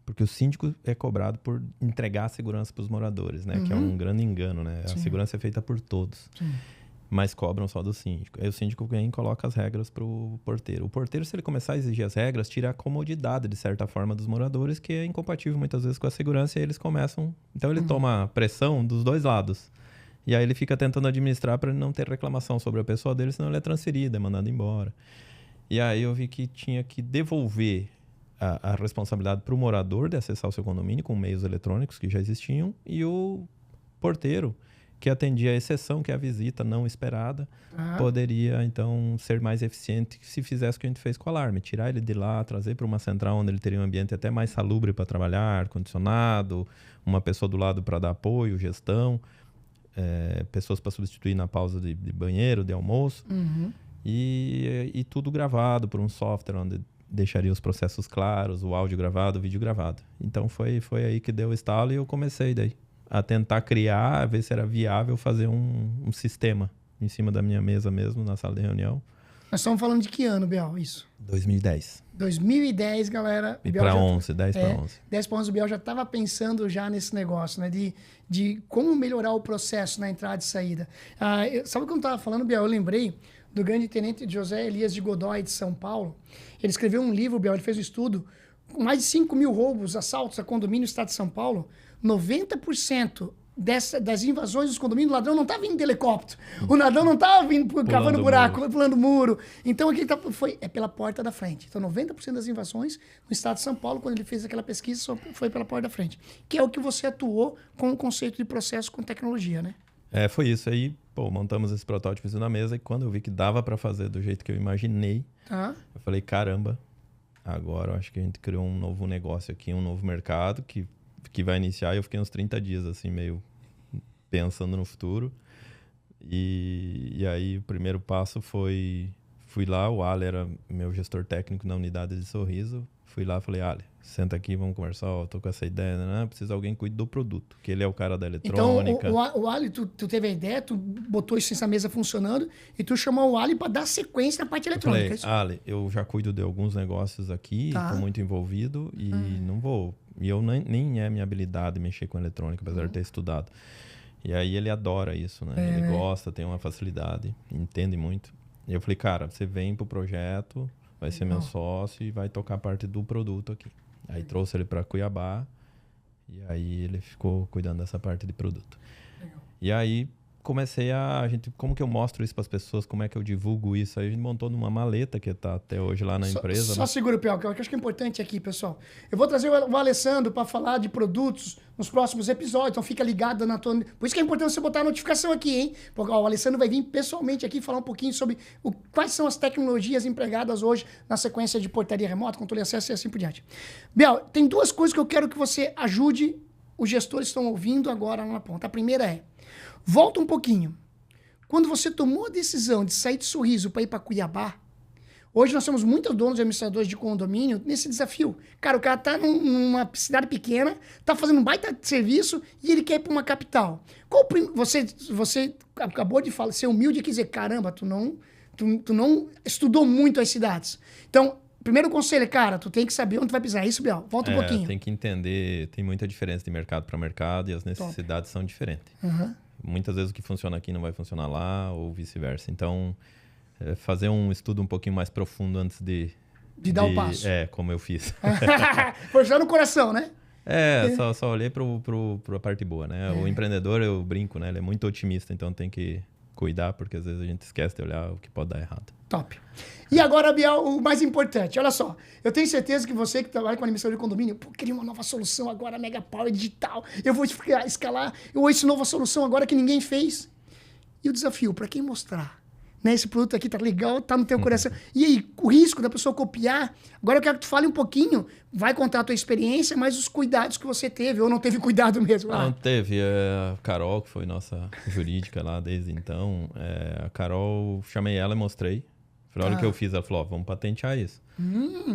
Porque o síndico é cobrado por entregar a segurança para os moradores, né? Que é um grande engano, né? Sim. A segurança é feita por todos. Sim. Mas cobram só do síndico. Aí o síndico vem e coloca as regras para o porteiro. O porteiro, se ele começar a exigir as regras, tira a comodidade, de certa forma, dos moradores, que é incompatível muitas vezes com a segurança, e aí eles começam... Então ele toma pressão dos dois lados. E aí ele fica tentando administrar para não ter reclamação sobre a pessoa dele, senão ele é transferido, é mandado embora. E aí eu vi que tinha que devolver a responsabilidade para o morador de acessar o seu condomínio com meios eletrônicos que já existiam, e o porteiro, que atendia a exceção, que é a visita não esperada, poderia, então, ser mais eficiente se fizesse o que a gente fez com o alarme. Tirar ele de lá, trazer para uma central onde ele teria um ambiente até mais salubre para trabalhar, ar-condicionado, uma pessoa do lado para dar apoio, gestão, pessoas para substituir na pausa de banheiro, de almoço, e tudo gravado por um software onde deixaria os processos claros, o áudio gravado, o vídeo gravado. Então, foi aí que deu o estalo e eu comecei daí a tentar criar, ver se era viável fazer um sistema em cima da minha mesa mesmo, na sala de reunião. Nós estamos falando de que ano, Biel, isso? 2010. 2010, galera. E para 11, 10 para 11. 10 para 11, o Biel já estava pensando já nesse negócio, né? De como melhorar o processo na entrada e saída. Sabe o que eu estava falando, Biel? Eu lembrei do grande tenente José Elias de Godoy, de São Paulo. Ele escreveu um livro, Biel, ele fez um estudo, com mais de 5 mil roubos, assaltos a condomínio no estado de São Paulo. 90% das invasões dos condomínios, o ladrão não está vindo de helicóptero. O ladrão não está vindo cavando buraco, pulando muro. Então, aqui é pela porta da frente. Então, 90% das invasões no estado de São Paulo, quando ele fez aquela pesquisa, só foi pela porta da frente. Que é o que você atuou com o conceito de processo com tecnologia, né? Foi isso. Aí, montamos esse protótipo na mesa, e quando eu vi que dava para fazer do jeito que eu imaginei, eu falei, caramba, agora eu acho que a gente criou um novo negócio aqui, um novo mercado que vai iniciar. E eu fiquei uns 30 dias, assim, meio pensando no futuro. E aí, o primeiro passo fui lá, o Ali era meu gestor técnico na unidade de Sorriso. Fui lá, falei, Ali, senta aqui, vamos conversar, tô com essa ideia, né? Precisa alguém que cuide do produto, que ele é o cara da eletrônica. Então, o Ali, tu teve a ideia, tu botou isso nessa mesa funcionando, e tu chamou o Ali para dar sequência na parte eletrônica. Eu falei, Ali, eu já cuido de alguns negócios aqui, tô muito envolvido, e não vou... E eu nem é minha habilidade mexer com eletrônica, apesar de ter estudado. E aí ele adora isso, né? Ele gosta, tem uma facilidade, entende muito. E eu falei, cara, você vem pro projeto, vai ser meu sócio e vai tocar parte do produto aqui. Aí trouxe ele para Cuiabá, e aí ele ficou cuidando dessa parte de produto. E aí comecei como que eu mostro isso para as pessoas, como é que eu divulgo isso? Aí a gente montou numa maleta que está até hoje lá na empresa. Só segura o pé, que eu acho que é importante aqui, pessoal. Eu vou trazer o Alessandro para falar de produtos nos próximos episódios, então fica ligado na tua... Por isso que é importante você botar a notificação aqui, hein? Porque o Alessandro vai vir pessoalmente aqui falar um pouquinho sobre quais são as tecnologias empregadas hoje na sequência de portaria remota, controle de acesso e assim por diante. Biel, tem duas coisas que eu quero que você ajude os gestores que estão ouvindo agora na ponta. A primeira é, volta um pouquinho. Quando você tomou a decisão de sair de Sorriso para ir para Cuiabá, hoje nós temos muitos donos e administradores de condomínio nesse desafio. Cara, o cara tá numa cidade pequena, tá fazendo um baita de serviço e ele quer ir para uma capital. Você acabou de falar, ser humilde e quer dizer, caramba, tu não estudou muito as cidades. Então, primeiro conselho é, cara, tu tem que saber onde tu vai pisar. É isso, Biel? Volta um pouquinho. Tem que entender, tem muita diferença de mercado para mercado e as necessidades são diferentes. Uhum. Muitas vezes o que funciona aqui não vai funcionar lá ou vice-versa. Então, fazer um estudo um pouquinho mais profundo antes de dar o passo. Como eu fiz. Foi já no coração, né? Só olhei para a parte boa, né? O empreendedor, eu brinco, né? Ele é muito otimista, então tem que cuidar, porque às vezes a gente esquece de olhar o que pode dar errado. Top. E agora, Biel, o mais importante. Olha só, eu tenho certeza que você que trabalha com administração de condomínio, queria uma nova solução agora, Mega Power Digital. Eu vou escalar, eu ouço nova solução agora que ninguém fez. E o desafio, para quem mostrar? Né, esse produto aqui tá legal, tá no teu coração. E aí, o risco da pessoa copiar. Agora eu quero que tu fale um pouquinho, vai contar a tua experiência, mas os cuidados que você teve, ou não teve cuidado mesmo. Não, teve. A Carol, que foi nossa jurídica lá desde então, a Carol, chamei ela e mostrei. Falei, olha o que eu fiz. Ela falou, vamos patentear isso.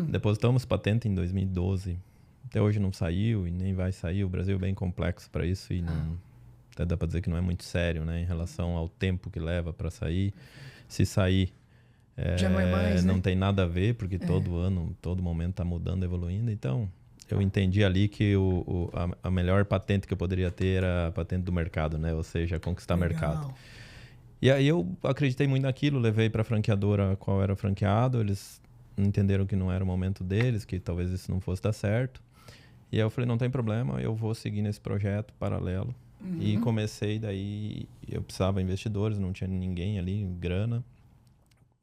Depositamos patente em 2012. Até hoje não saiu e nem vai sair. O Brasil é bem complexo para isso e não... Até dá para dizer que não é muito sério, né? Em relação ao tempo que leva para sair. Se sair, já não é mais, não né? tem nada a ver, porque todo ano, todo momento está mudando, evoluindo. Então, eu entendi ali que a melhor patente que eu poderia ter era a patente do mercado, né? Ou seja, conquistar mercado. E aí eu acreditei muito naquilo, levei para a franqueadora qual era franqueado, eles entenderam que não era o momento deles, que talvez isso não fosse dar certo. E aí eu falei, não tem problema, eu vou seguir nesse projeto paralelo. E comecei, daí eu precisava de investidores, não tinha ninguém ali, grana.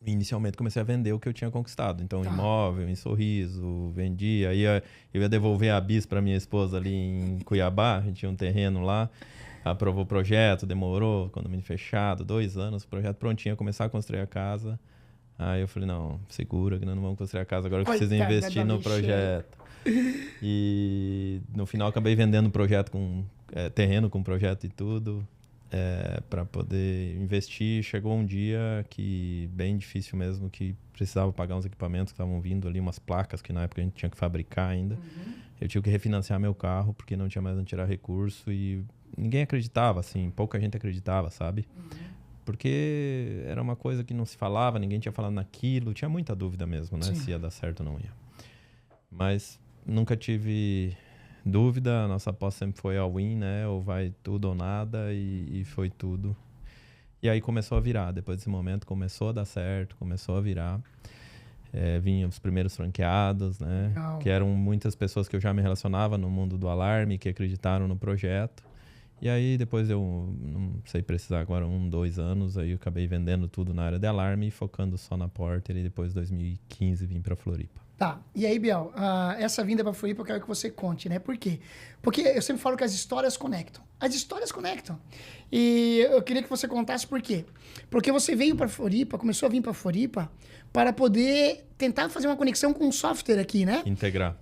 Inicialmente comecei a vender o que eu tinha conquistado. Então, imóvel, em Sorriso, vendi. Aí eu ia devolver a bis para minha esposa ali em Cuiabá, a gente tinha um terreno lá. Aprovou o projeto, demorou, condomínio fechado, 2 anos, o projeto prontinho, ia começar a construir a casa. Aí eu falei, não, segura que nós não vamos construir a casa agora, eu preciso investir no projeto. E no final acabei vendendo o projeto terreno com projeto e tudo, para poder investir. Chegou um dia que bem difícil mesmo, que precisava pagar uns equipamentos que estavam vindo ali, umas placas que na época a gente tinha que fabricar ainda. Eu tive que refinanciar meu carro porque não tinha mais onde tirar recurso e ninguém acreditava, assim, pouca gente acreditava, sabe? Porque era uma coisa que não se falava, ninguém tinha falado naquilo, tinha muita dúvida mesmo, né? Sim. Se ia dar certo ou não ia. Mas nunca tive dúvida, a nossa aposta sempre foi all in, né? Ou vai tudo ou nada, e foi tudo. E aí começou a virar, depois desse momento começou a dar certo, começou a virar. Vinham os primeiros franqueados, né? Legal. Que eram muitas pessoas que eu já me relacionava no mundo do alarme, que acreditaram no projeto. E aí depois eu não sei precisar agora 2 anos, aí eu acabei vendendo tudo na área de alarme e focando só na Porter, e depois 2015 vim para Floripa. Tá, e aí, Biel, essa vinda para Floripa eu quero que você conte, né? Por quê? Porque eu sempre falo que as histórias conectam. As histórias conectam. E eu queria que você contasse por quê. Porque você veio para Floripa, começou a vir para Floripa para poder tentar fazer uma conexão com um software aqui, né? Integrar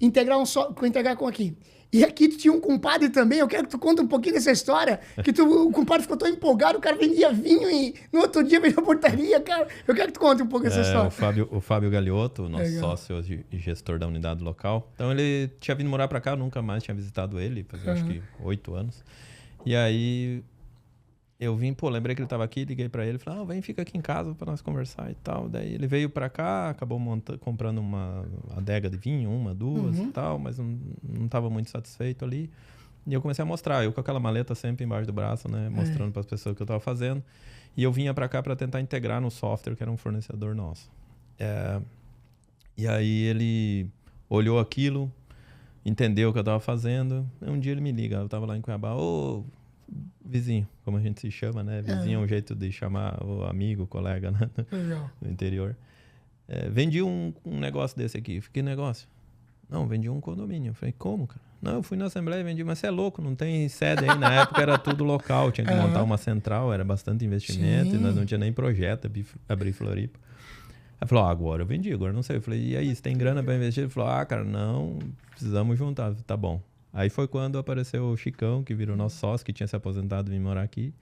com aqui. E aqui tu tinha um compadre também, eu quero que tu conte um pouquinho dessa história, que o compadre ficou tão empolgado, o cara vendia vinho e no outro dia vendia portaria, cara. Eu quero que tu conte um pouco dessa história. O Fábio Galiotto, nosso Legal. sócio e gestor da unidade local. Então ele tinha vindo morar para cá, eu nunca mais tinha visitado ele, fazia acho que 8 anos. E aí eu vim, lembrei que ele estava aqui, liguei para ele, falei, vem, fica aqui em casa para nós conversar e tal. Daí ele veio para cá, acabou comprando uma adega de vinho, 1, 2 e tal, mas não estava muito satisfeito ali. E eu comecei a mostrar, eu com aquela maleta sempre embaixo do braço, né, mostrando para as pessoas o que eu estava fazendo. E eu vinha para cá para tentar integrar no software, que era um fornecedor nosso. E aí ele olhou aquilo, entendeu o que eu estava fazendo. Um dia ele me liga, eu estava lá em Cuiabá, vizinho, como a gente se chama, né? Vizinho é um jeito de chamar o amigo, o colega, né? Legal. No interior. Vendi um negócio desse aqui. Que negócio? Não, vendi um condomínio. Eu falei, como, cara? Não, eu fui na Assembleia e vendi, mas você é louco, não tem sede aí. Na época era tudo local, tinha que montar uma central, era bastante investimento. Sim. E nós não tinha nem projeto abrir Floripa. Aí falou, agora eu vendi, agora não sei. Eu falei, e aí, você tem grana pra investir? Ele falou, cara, não, precisamos juntar, tá bom. Aí foi quando apareceu o Chicão, que virou nosso sócio, que tinha se aposentado e vim morar aqui,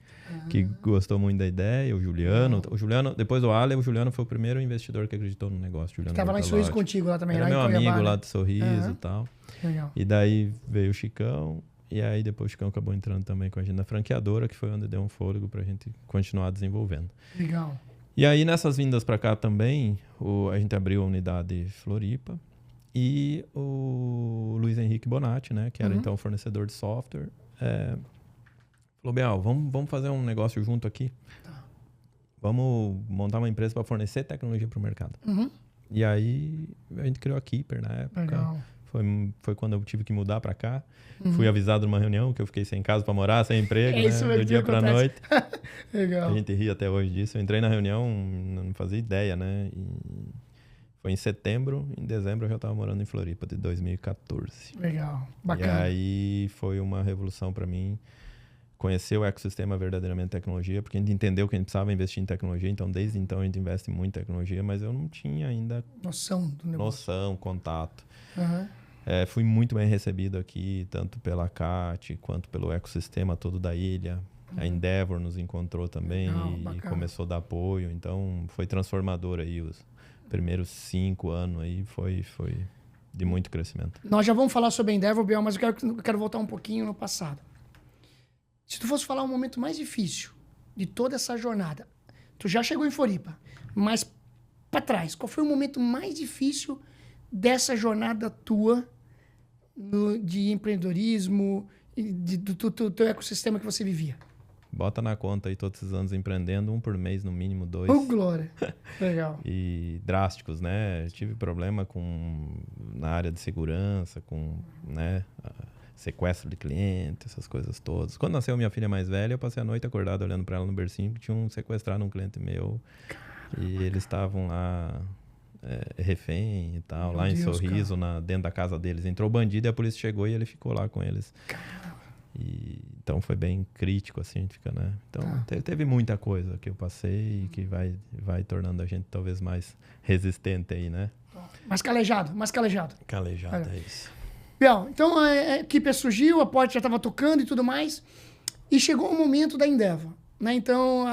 que gostou muito da ideia, o Juliano. O Juliano, depois do Ale, o Juliano foi o primeiro investidor que acreditou no negócio. Juliano Tava lá em Sorriso contigo lá também. Era lá meu em Cuiabá, amigo né? lá de Sorriso e tal. Legal. E daí veio o Chicão, e aí depois o Chicão acabou entrando também com a gente na franqueadora, que foi onde deu um fôlego pra gente continuar desenvolvendo. Legal. E aí nessas vindas pra cá também, a gente abriu a unidade Floripa, e o Luiz Henrique Bonatti, né, que era então fornecedor de software, falou, Bial, vamos fazer um negócio junto aqui. Vamos montar uma empresa para fornecer tecnologia para o mercado. E aí a gente criou a Keeper na época. Legal. Foi quando eu tive que mudar para cá. Fui avisado numa reunião que eu fiquei sem casa para morar, sem emprego, né, Isso mesmo do dia para noite. Legal. A gente ri até hoje disso. Eu entrei na reunião, não fazia ideia, né? E foi em setembro, em dezembro eu já estava morando em Floripa, de 2014. Legal, bacana. E aí foi uma revolução para mim, conhecer o ecossistema verdadeiramente de tecnologia, porque a gente entendeu que a gente precisava investir em tecnologia, então desde então a gente investe muito em tecnologia, mas eu não tinha ainda Noção do negócio. contato. Uhum. Fui muito bem recebido aqui, tanto pela CAT, quanto pelo ecossistema todo da ilha. A Endeavor nos encontrou também e começou a dar apoio, então foi transformador aí os primeiros 5 anos aí, foi de muito crescimento. Nós já vamos falar sobre a Endeavor, Biel, mas eu quero voltar um pouquinho no passado. Se tu fosse falar o momento mais difícil de toda essa jornada, tu já chegou em Floripa, mas para trás, qual foi o momento mais difícil dessa jornada tua de empreendedorismo e do teu ecossistema que você vivia? Bota na conta aí todos esses anos empreendendo, 1 por mês, no mínimo 2. Oh, glória! Legal. E drásticos, né? Tive problema na área de segurança, com, né, sequestro de cliente, essas coisas todas. Quando nasceu minha filha mais velha, eu passei a noite acordado olhando para ela no bercinho, que tinham sequestrado um cliente meu. E eles estavam lá, refém e tal, Meu lá em Deus, Sorriso, dentro da casa deles. Entrou o bandido e a polícia chegou e ele ficou lá com eles. Caramba. Então foi bem crítico, assim, a gente fica, né? Então teve muita coisa que eu passei e que vai tornando a gente talvez mais resistente aí, né? Mais calejado. Calejado, é isso. Biel, então a equipe surgiu, a porta já estava tocando e tudo mais, e chegou o momento da Endeavor, né? Então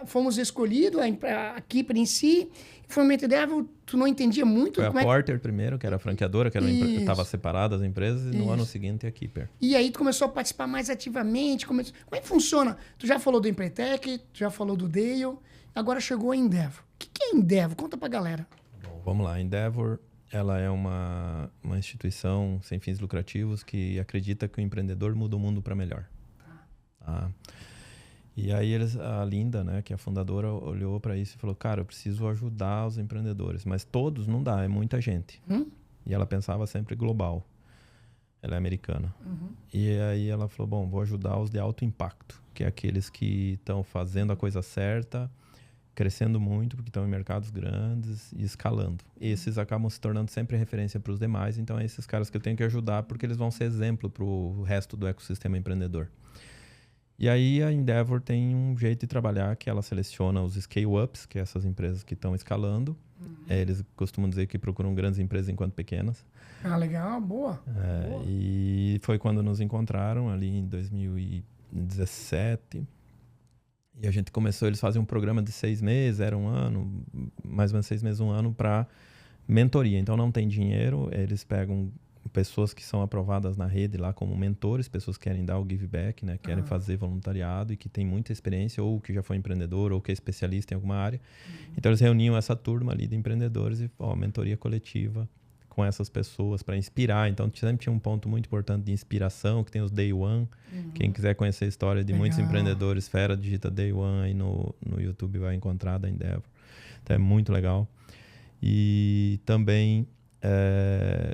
fomos escolhidos, a Keeper em si, foi o momento da Endeavor, tu não entendia muito. Foi a Porter primeiro, que era a franqueadora, que estava separada das empresas, e no ano seguinte a Keeper. E aí tu começou a participar mais ativamente, como é que funciona? Tu já falou do Empretec, tu já falou do Dale, agora chegou a Endeavor. O que é Endeavor? Conta pra galera. Bom, vamos lá, a Endeavor, ela é uma instituição sem fins lucrativos que acredita que o empreendedor muda o mundo para melhor. Tá? E aí a Linda, né, que é a fundadora, olhou para isso e falou, cara, eu preciso ajudar os empreendedores, mas todos não dá, é muita gente. E ela pensava sempre global. Ela é americana. E aí ela falou, bom, vou ajudar os de alto impacto, que é aqueles que estão fazendo a coisa certa, crescendo muito, porque estão em mercados grandes e escalando. Esses acabam se tornando sempre referência para os demais, então é esses caras que eu tenho que ajudar, porque eles vão ser exemplo para o resto do ecossistema empreendedor. E aí a Endeavor tem um jeito de trabalhar que ela seleciona os scale-ups, que é essas empresas que estão escalando. Eles costumam dizer que procuram grandes empresas enquanto pequenas. Ah, legal, boa. Boa. E foi quando nos encontraram ali em 2017. E a gente começou, eles fazem um programa de 6 meses, era um ano, mais ou menos 6 meses, um ano, para mentoria. Então não tem dinheiro, eles pegam pessoas que são aprovadas na rede lá como mentores, pessoas que querem dar o give back, né? Querem fazer voluntariado e que tem muita experiência, ou que já foi empreendedor, ou que é especialista em alguma área. Então eles reuniam essa turma ali de empreendedores e, mentoria coletiva com essas pessoas para inspirar. Então sempre tinha um ponto muito importante de inspiração, que tem os Day One. Quem quiser conhecer a história de muitos empreendedores, fera, digita Day One aí no YouTube, vai encontrar da Endeavor. Então é muito legal. E também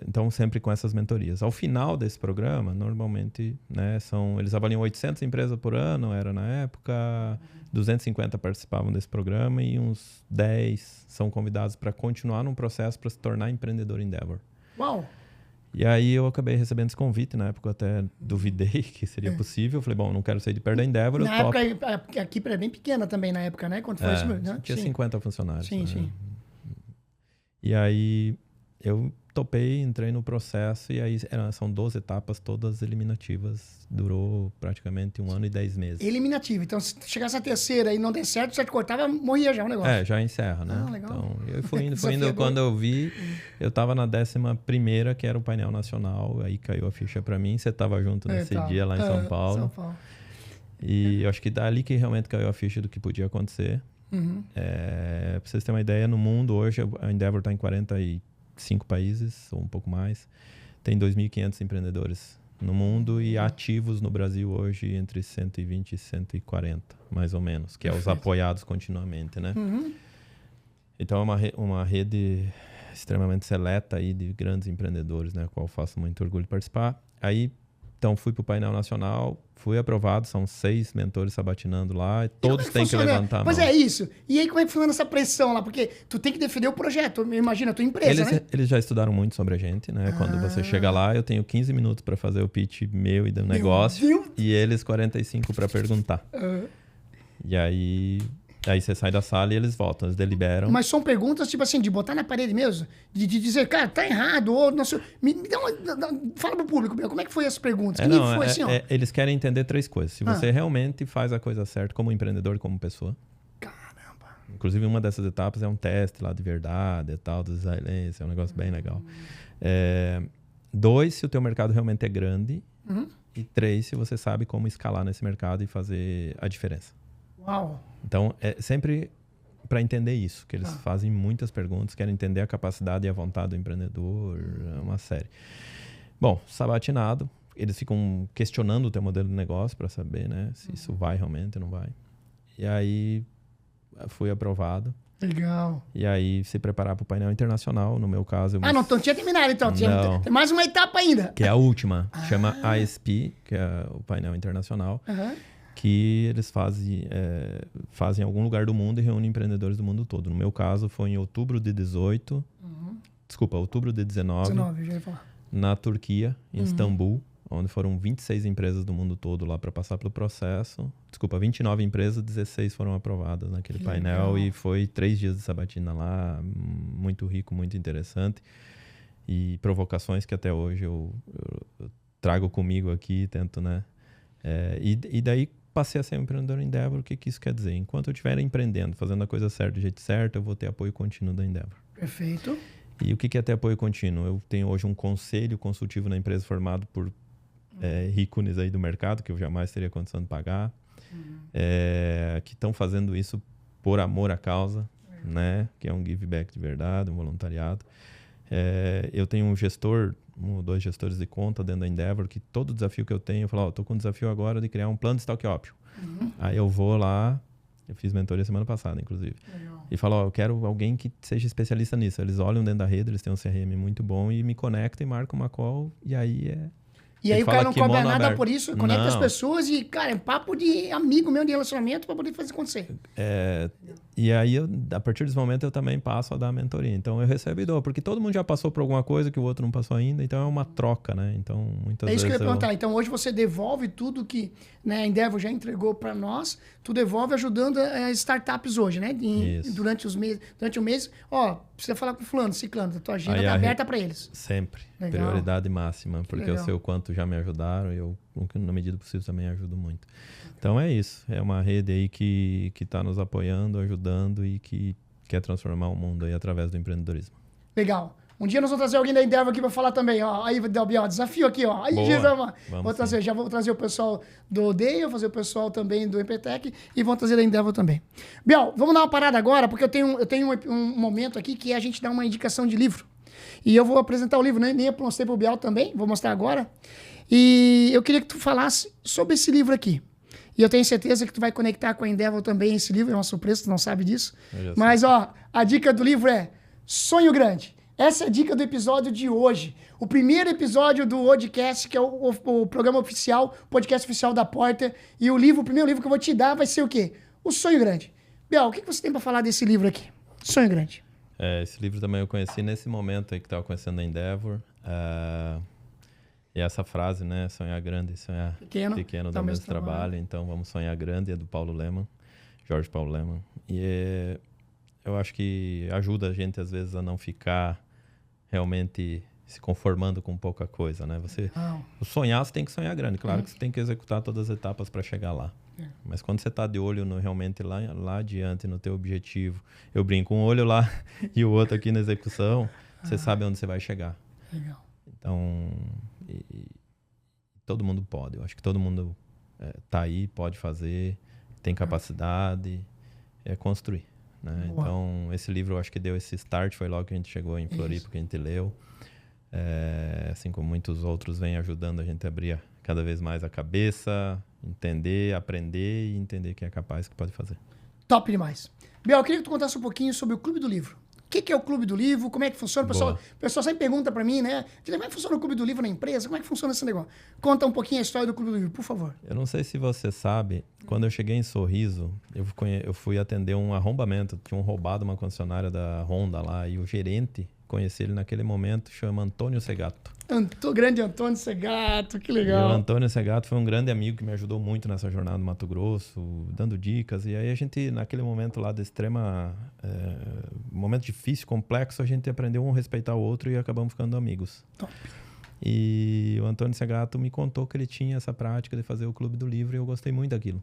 Então, sempre com essas mentorias. Ao final desse programa, normalmente, né, eles avaliam 800 empresas por ano, era na época, 250 participavam desse programa e uns 10 são convidados para continuar num processo para se tornar empreendedor Endeavor. Uau! E aí eu acabei recebendo esse convite, na época eu até duvidei que seria possível. Eu falei, bom, não quero sair de perto da Endeavor, Na época, a Keeper é bem pequena também na época, né? Quando foi isso, né? Tinha 50 funcionários. Sim, né? sim. E aí eu topei, entrei no processo e aí são 12 etapas, todas eliminativas. Durou praticamente 1 ano e 10 meses. Eliminativo. Então, se chegasse a terceira e não der certo, você cortava, morria já o negócio. Já encerra, né? Ah, legal. Então, eu fui indo, quando eu vi, eu tava na 11ª, que era o painel nacional, aí caiu a ficha para mim. Você tava junto nesse dia lá em São Paulo. São Paulo. E eu acho que dali que realmente caiu a ficha do que podia acontecer. Pra vocês terem uma ideia, no mundo hoje, a Endeavor está em 45 países, ou um pouco mais. Tem 2.500 empreendedores no mundo e ativos no Brasil hoje entre 120 e 140, mais ou menos, que é os apoiados continuamente, né? Então é uma rede extremamente seleta aí de grandes empreendedores, né? Qual eu faço muito orgulho de participar. Aí, então, fui para o painel nacional, fui aprovado, são 6 mentores sabatinando lá, e todos têm que levantar a mão. Pois é, isso. E aí como é que funciona essa pressão lá? Porque tu tem que defender o projeto, imagina, a tua empresa, né? Eles já estudaram muito sobre a gente, né? Quando você chega lá, eu tenho 15 minutos para fazer o pitch meu e do negócio, e eles 45 para perguntar. E aí você sai da sala e eles voltam, eles deliberam. Mas são perguntas, tipo assim, de botar na parede mesmo? De dizer, cara, tá errado, ou não sei. Me dá fala pro público, como é que foi essas perguntas? Eles querem entender 3 coisas. Se você realmente faz a coisa certa como empreendedor e como pessoa. Caramba. Inclusive, uma dessas etapas é um teste lá de verdade e tal, dos israelenses, é um negócio bem legal. 2, se o teu mercado realmente é grande. E 3, se você sabe como escalar nesse mercado e fazer a diferença. Uau! Então, é sempre para entender isso, que eles fazem muitas perguntas, querem entender a capacidade e a vontade do empreendedor, é uma série. Bom, sabatinado, eles ficam questionando o teu modelo de negócio para saber, né, se isso vai realmente ou não vai. E aí, fui aprovado. Legal. E aí, se preparar para o painel internacional, no meu caso... não tinha terminado, então. Tem mais uma etapa ainda. Que é a última, chama ISP, que é o painel internacional. Que eles fazem em algum lugar do mundo e reúnem empreendedores do mundo todo. No meu caso, foi em outubro de 18, outubro de 19, já ia falar. Na Turquia, em Istambul, onde foram 26 empresas do mundo todo lá para passar pelo processo. 29 empresas, 16 foram aprovadas naquele painel. Legal. E foi 3 dias de sabatina lá, muito rico, muito interessante. E provocações que até hoje eu trago comigo aqui, tento, né? E daí passei a ser um empreendedor Endeavor. O que isso quer dizer? Enquanto eu estiver empreendendo, fazendo a coisa certa, do jeito certo, eu vou ter apoio contínuo da Endeavor. Perfeito. E o que é ter apoio contínuo? Eu tenho hoje um conselho consultivo na empresa formado por ícones aí do mercado, que eu jamais teria condição de pagar, que estão fazendo isso por amor à causa, né? Que é um give back de verdade, um voluntariado. Eu tenho um gestor, 1 ou 2 gestores de conta dentro da Endeavor, que todo desafio que eu tenho, eu falo, estou com um desafio agora de criar um plano de stock option. Aí eu vou lá, eu fiz mentoria semana passada, inclusive. Legal. E falo, eu quero alguém que seja especialista nisso. Eles olham dentro da rede, eles têm um CRM muito bom e me conectam e marcam uma call, e aí E aí o cara não cobra nada por isso, conecta as pessoas e, cara, é papo de amigo meu, de relacionamento, para poder fazer acontecer. E aí, a partir desse momento, eu também passo a dar a mentoria. Então, eu recebo e dou, porque todo mundo já passou por alguma coisa que o outro não passou ainda, então é uma troca, né? Então, muitas vezes... É isso que eu ia perguntar. Então, hoje você devolve tudo que, né, a Endeavor já entregou para nós, tu devolve ajudando as startups hoje, né? Durante o mês, precisa falar com fulano, ciclano, a tua agenda está aberta para eles. Sempre. Legal. Prioridade máxima, porque eu sei o quanto já me ajudaram e eu, na medida do possível, também ajudo muito. Então é isso, é uma rede aí que está nos apoiando, ajudando e que quer transformar o mundo aí através do empreendedorismo. Legal. Um dia nós vamos trazer alguém da Endeavor aqui para falar também, ó. Aí, Biel, desafio aqui, ó. Aí, já vou trazer o pessoal do Odeio, vou fazer o pessoal também do Empretec e vou trazer da Endeavor também. Biel, vamos dar uma parada agora, porque eu tenho um momento aqui que é a gente dar uma indicação de livro. E eu vou apresentar o livro, né? Nem eu mostrei pro Biel também, vou mostrar agora. E eu queria que tu falasse sobre esse livro aqui. E eu tenho certeza que tu vai conectar com a Endeavor também esse livro, é uma surpresa, tu não sabe disso. Mas, a dica do livro é Sonho Grande. Essa é a dica do episódio de hoje. O primeiro episódio do podcast, que é o programa oficial, o podcast oficial da Porter. E o primeiro livro que eu vou te dar vai ser o quê? O Sonho Grande. Biel, o que você tem para falar desse livro aqui? Sonho Grande. Esse livro também eu conheci nesse momento aí que estava conhecendo a Endeavor. E essa frase, né? Sonhar grande e sonhar pequeno dá o mesmo trabalho. Então, vamos sonhar grande, é do Paulo Lemann, Jorge Paulo Lemann. E eu acho que ajuda a gente, às vezes, a não ficar realmente se conformando com pouca coisa, né? Sonhar, você tem que sonhar grande. Claro que você tem que executar todas as etapas para chegar lá. Mas quando você está de olho realmente lá adiante, no teu objetivo, eu brinco, um olho lá e o outro aqui na execução, você sabe onde você vai chegar. Legal. Então, todo mundo pode. Eu acho que todo mundo tá aí, pode fazer, tem capacidade, construir. Né? Então, esse livro eu acho que deu esse start, foi logo que a gente chegou em Floripa, que a gente leu. Assim como muitos outros vêm ajudando a gente a abrir cada vez mais a cabeça, entender, aprender e entender que é capaz, que pode fazer. Top demais. Biel, eu queria que tu contasse um pouquinho sobre o Clube do Livro. O que é o Clube do Livro? Como é que funciona? O pessoal sempre pergunta para mim, né? Como é que funciona o Clube do Livro na empresa? Como é que funciona esse negócio? Conta um pouquinho a história do Clube do Livro, por favor. Eu não sei se você sabe, quando eu cheguei em Sorriso, eu fui atender um arrombamento. Tinham roubado uma concessionária da Honda lá e o gerente, conheci ele naquele momento, chama Antônio Segato. Grande Antônio Segato, que legal. E o Antônio Segato foi um grande amigo que me ajudou muito nessa jornada no Mato Grosso, dando dicas. E aí a gente, naquele momento lá de momento difícil, complexo, a gente aprendeu um a respeitar o outro e acabamos ficando amigos. Top. E o Antônio Segato me contou que ele tinha essa prática de fazer o Clube do Livro e eu gostei muito daquilo.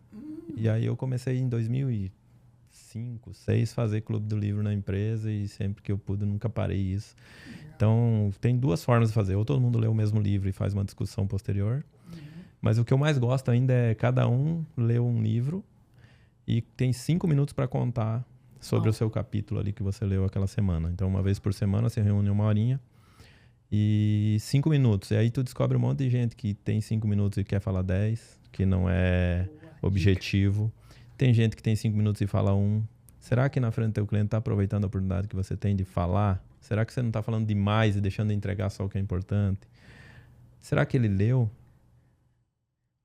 E aí eu comecei em 2005, 2006, fazer Clube do Livro na empresa e sempre que eu pude, nunca parei isso. Então, tem duas formas de fazer. Ou todo mundo lê o mesmo livro e faz uma discussão posterior. Mas o que eu mais gosto ainda é cada um lê um livro e tem 5 minutos para contar sobre o seu capítulo ali que você leu aquela semana. Então, uma vez por semana, você reúne uma horinha e 5 minutos. E aí tu descobre um monte de gente que tem 5 minutos e quer falar 10, que não é objetivo. Tem gente que tem 5 minutos e fala 1. Será que na frente do teu cliente está aproveitando a oportunidade que você tem de falar? Será que você não está falando demais e deixando de entregar só o que é importante? Será que ele leu?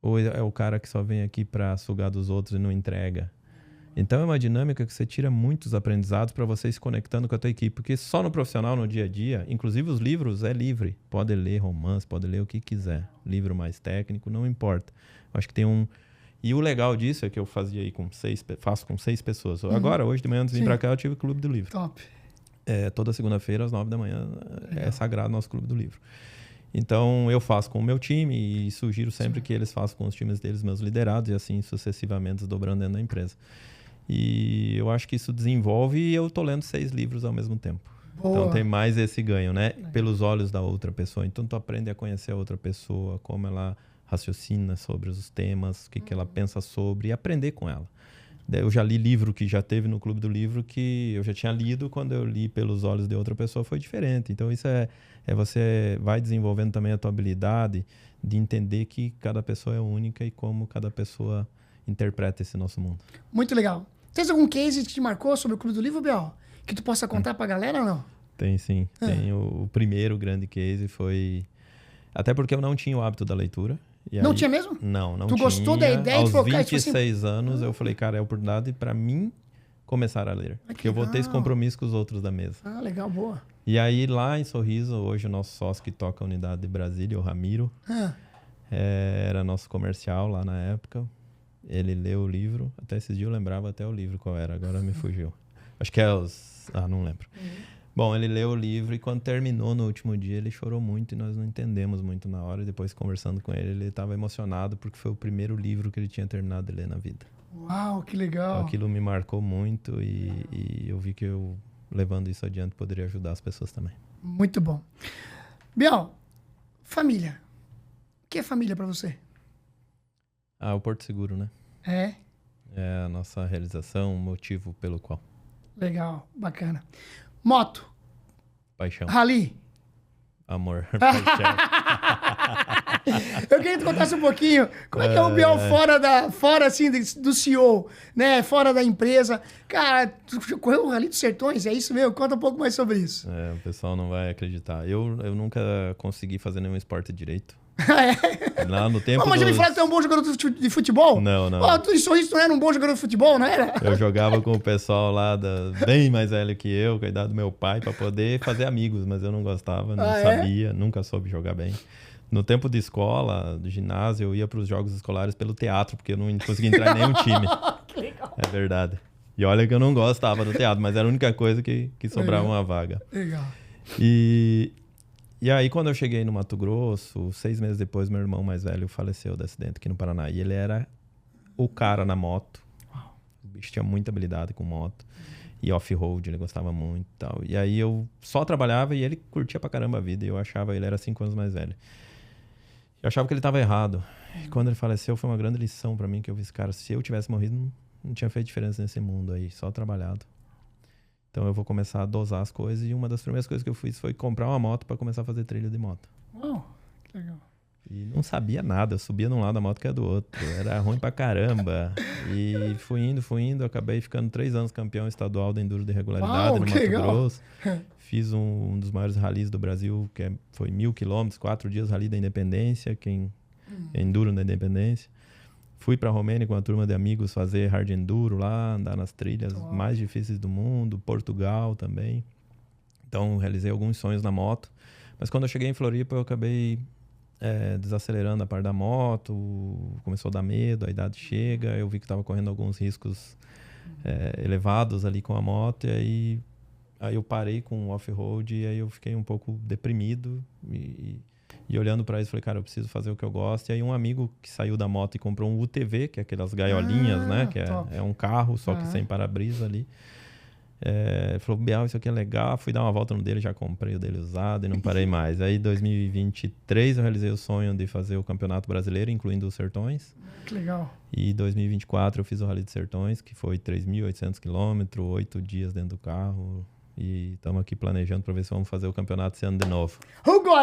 Ou é o cara que só vem aqui para sugar dos outros e não entrega? Então é uma dinâmica que você tira muitos aprendizados para você se conectando com a tua equipe. Porque só no profissional, no dia a dia, inclusive os livros é livre. Pode ler romance, pode ler o que quiser. Livro mais técnico, não importa. Acho que tem um... E o legal disso é que eu fazia aí faço com 6 pessoas. Agora, hoje de manhã, antes de vir para cá, eu tive o Clube do Livro. Top. Toda segunda-feira, às 9 da manhã, é sagrado nosso Clube do Livro. Então, eu faço com o meu time e sugiro sempre que eles façam com os times deles, meus liderados, e assim sucessivamente dobrando dentro da empresa. E eu acho que isso desenvolve e eu tô lendo 6 livros ao mesmo tempo. Boa. Então, tem mais esse ganho, né? Pelos olhos da outra pessoa. Então, tu aprende a conhecer a outra pessoa, como ela raciocina sobre os temas, o que ela pensa sobre, e aprender com ela. Eu já li livro que já teve no Clube do Livro que eu já tinha lido, quando eu li pelos olhos de outra pessoa foi diferente. Então isso você vai desenvolvendo também a tua habilidade de entender que cada pessoa é única e como cada pessoa interpreta esse nosso mundo. Muito legal. Tem algum case que te marcou sobre o Clube do Livro, Biel? Que tu possa contar pra galera ou não? Tem sim. Tem o primeiro grande case foi... Até porque eu não tinha o hábito da leitura. Não tinha mesmo? Não tinha. Tu gostou da ideia? Aos 26 anos, eu falei, cara, é a oportunidade para mim começar a ler. Porque eu vou ter esse compromisso com os outros da mesa. Ah, legal, boa. E aí, lá em Sorriso, hoje o nosso sócio que toca a unidade de Brasília, o Ramiro, era nosso comercial lá na época. Ele leu o livro. Até esses dias eu lembrava até o livro qual era, agora me fugiu. Acho que é os... não lembro. Bom, ele leu o livro e quando terminou no último dia, ele chorou muito e nós não entendemos muito na hora. E depois, conversando com ele estava emocionado porque foi o primeiro livro que ele tinha terminado de ler na vida. Uau, que legal! Então, aquilo me marcou muito e eu vi que eu, levando isso adiante, poderia ajudar as pessoas também. Muito bom. Biel, família. O que é família para você? O Porto Seguro, né? É? É a nossa realização, o motivo pelo qual. Legal, bacana. Moto. Paixão. Rally. Amor. Paixão. Eu queria que tu contasse um pouquinho como é que é o Biel fora assim, do CEO, né? Fora da empresa. Cara, tu correu o Rally dos Sertões, é isso mesmo? Conta um pouco mais sobre isso. O pessoal não vai acreditar. Eu nunca consegui fazer nenhum esporte direito. Lá no tempo mas já me falaram que tu é um bom jogador de futebol? Não. Tu em Sorriso não era um bom jogador de futebol, não era? Eu jogava com o pessoal lá bem mais velho que eu, com a idade do meu pai, para poder fazer amigos, mas eu não gostava, não sabia, nunca soube jogar bem. No tempo de escola, do ginásio, eu ia para os jogos escolares pelo teatro, porque eu não conseguia entrar em nenhum time. Que legal. É verdade. E olha que eu não gostava do teatro, mas era a única coisa que sobrava uma vaga. Legal. E aí, quando eu cheguei no Mato Grosso, 6 meses depois, meu irmão mais velho faleceu de acidente aqui no Paraná. E ele era o cara na moto. O bicho tinha muita habilidade com moto. E off-road, ele gostava muito e tal. E aí, eu só trabalhava e ele curtia pra caramba a vida. E eu achava, ele era 5 anos mais velho. Eu achava que ele tava errado. E quando ele faleceu, foi uma grande lição pra mim, que eu vi, cara, se eu tivesse morrido, não tinha feito diferença nesse mundo aí, só trabalhado. Então eu vou começar a dosar as coisas, e uma das primeiras coisas que eu fiz foi comprar uma moto para começar a fazer trilha de moto. Que legal. E não sabia nada, eu subia de um lado da moto que era do outro, era ruim pra caramba. E fui indo, acabei ficando 3 anos campeão estadual de enduro de regularidade no Mato Grosso. Fiz um dos maiores ralis do Brasil, foi 1.000 quilômetros, 4 dias rally da Independência, enduro da Independência. Fui para a Romênia com uma turma de amigos fazer hard enduro lá, andar nas trilhas mais difíceis do mundo, Portugal também. Então, realizei alguns sonhos na moto. Mas quando eu cheguei em Floripa, eu acabei desacelerando a parte da moto, começou a dar medo, a idade chega, eu vi que estava correndo alguns riscos elevados ali com a moto, e aí eu parei com o off-road, e aí eu fiquei um pouco deprimido, e olhando para isso, falei, cara, eu preciso fazer o que eu gosto. E aí um amigo que saiu da moto e comprou um UTV, que é aquelas gaiolinhas, né? Que é um carro, só que sem para-brisa ali. Ele falou, Biel, isso aqui é legal. Fui dar uma volta no dele, já comprei o dele usado e não parei mais. Aí em 2023 eu realizei o sonho de fazer o Campeonato Brasileiro, incluindo os Sertões. Que legal. E em 2024 eu fiz o Rally dos Sertões, que foi 3.800 quilômetros, 8 dias dentro do carro. E estamos aqui planejando para ver se vamos fazer o campeonato esse ano de novo.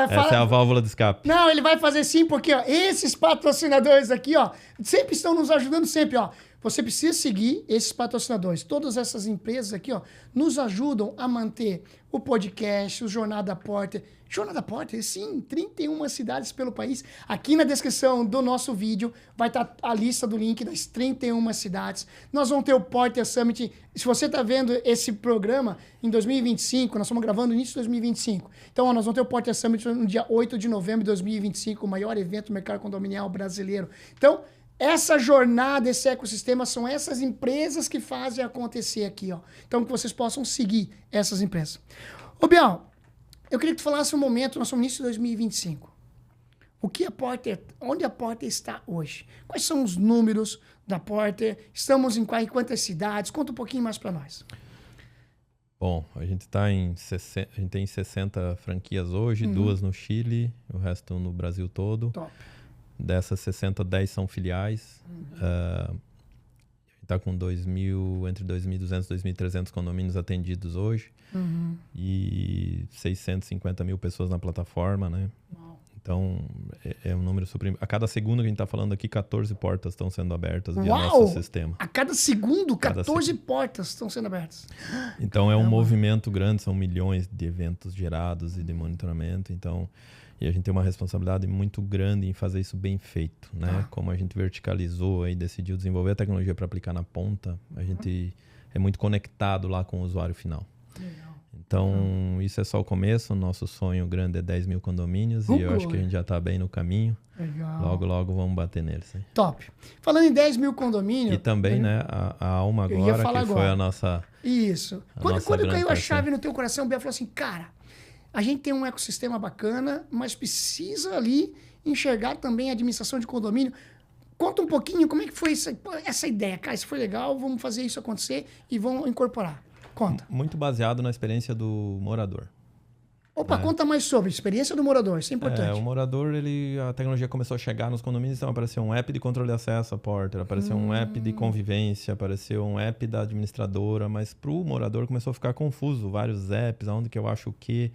Essa é a válvula de escape. Não, ele vai fazer sim, porque ó, esses patrocinadores aqui, ó, sempre estão nos ajudando sempre, ó. Você precisa seguir esses patrocinadores. Todas essas empresas aqui, ó, nos ajudam a manter o podcast, o Jornada Porter. Jornada Porter, sim, 31 cidades pelo país. Aqui na descrição do nosso vídeo vai estar a lista do link das 31 cidades. Nós vamos ter o Porter Summit. Se você está vendo esse programa em 2025, nós estamos gravando no início de 2025. Então, ó, nós vamos ter o Porter Summit no dia 8 de novembro de 2025, o maior evento do mercado condominial brasileiro. Então, essa jornada, esse ecossistema, são essas empresas que fazem acontecer aqui, ó. Então, que vocês possam seguir essas empresas. Ô, Biel, eu queria que tu falasse um momento, nós somos no início de 2025. Onde a Porter está hoje? Quais são os números da Porter? Estamos em quantas cidades? Conta um pouquinho mais para nós. Bom, a gente tem 60 franquias hoje, 2 no Chile, o resto no Brasil todo. Top. Dessas 60, 10 são filiais. A gente está com entre 2.200 e 2.300 condomínios atendidos hoje. E 650 mil pessoas na plataforma, né? Uau. Então, é um número super... A cada segundo que a gente está falando aqui, 14 portas estão sendo abertas via nosso sistema. A cada segundo, 14 portas estão sendo abertas. Então, é um movimento grande, são milhões de eventos gerados e de monitoramento. Então... E a gente tem uma responsabilidade muito grande em fazer isso bem feito, né? Como a gente verticalizou e decidiu desenvolver a tecnologia para aplicar na ponta, a gente é muito conectado lá com o usuário final. Legal. Então, isso é só o começo. O nosso sonho grande é 10 mil condomínios e eu acho que a gente já está bem no caminho. Legal. Logo, logo vamos bater neles. Hein? Top. Falando em 10 mil condomínios... E também, né, a Alma agora, que agora. Foi a nossa... Isso. Quando caiu a chave no teu coração, o Biel falou assim, cara... A gente tem um ecossistema bacana, mas precisa ali enxergar também a administração de condomínio. Conta um pouquinho como é que foi essa ideia. Cara, isso foi legal, vamos fazer isso acontecer e vamos incorporar. Conta. Muito baseado na experiência do morador. Opa, conta mais sobre a experiência do morador, isso é importante. O morador, a tecnologia começou a chegar nos condomínios, então apareceu um app de controle de acesso à Porter, apareceu um app de convivência, apareceu um app da administradora, mas para o morador começou a ficar confuso, vários apps, aonde que eu acho o quê...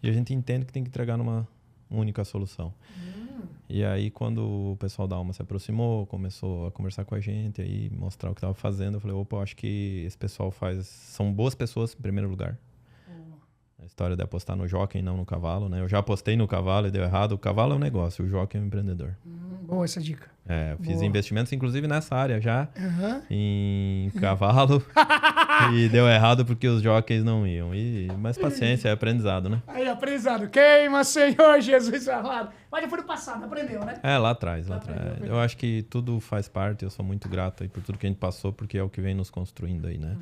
E a gente entende que tem que entregar numa única solução. E aí, quando o pessoal da Alma se aproximou, começou a conversar com a gente, aí mostrar o que estava fazendo, eu falei, opa, eu acho que esse pessoal são boas pessoas, em primeiro lugar. A história de apostar no jockey e não no cavalo, né? Eu já apostei no cavalo e deu errado. O cavalo é um negócio, o jockey é um empreendedor. Boa essa dica. Eu fiz Boa. investimentos, inclusive, nessa área já, em cavalo. E deu errado porque os jockeys não iam. Mas paciência, é aprendizado, né? Aí, aprendizado. Queima, Senhor Jesus amado. Mas já foi no passado, aprendeu, né? Lá atrás. Eu acho que tudo faz parte. Eu sou muito grato aí por tudo que a gente passou, porque é o que vem nos construindo aí, né?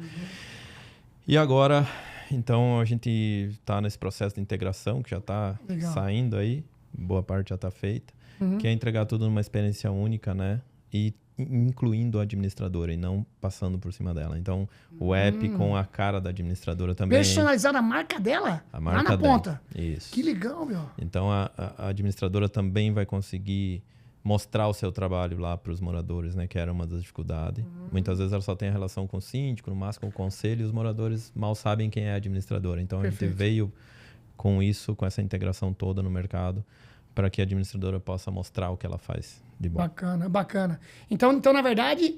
E agora, então, a gente está nesse processo de integração, que já está saindo aí. Boa parte já está feita. Que é entregar tudo numa experiência única, né? E incluindo a administradora e não passando por cima dela. Então, o app com a cara da administradora também. Personalizar a marca dela? A marca lá na dela. ponta. Isso. Que legal, meu. Então, a administradora também vai conseguir mostrar o seu trabalho lá para os moradores, né? Que era uma das dificuldades. Muitas vezes ela só tem a relação com o síndico, no máximo com o conselho, e os moradores mal sabem quem é a administradora. Então, a gente veio com isso, com essa integração toda no mercado, para que a administradora possa mostrar o que ela faz de bom. Bacana, bacana. Então na verdade,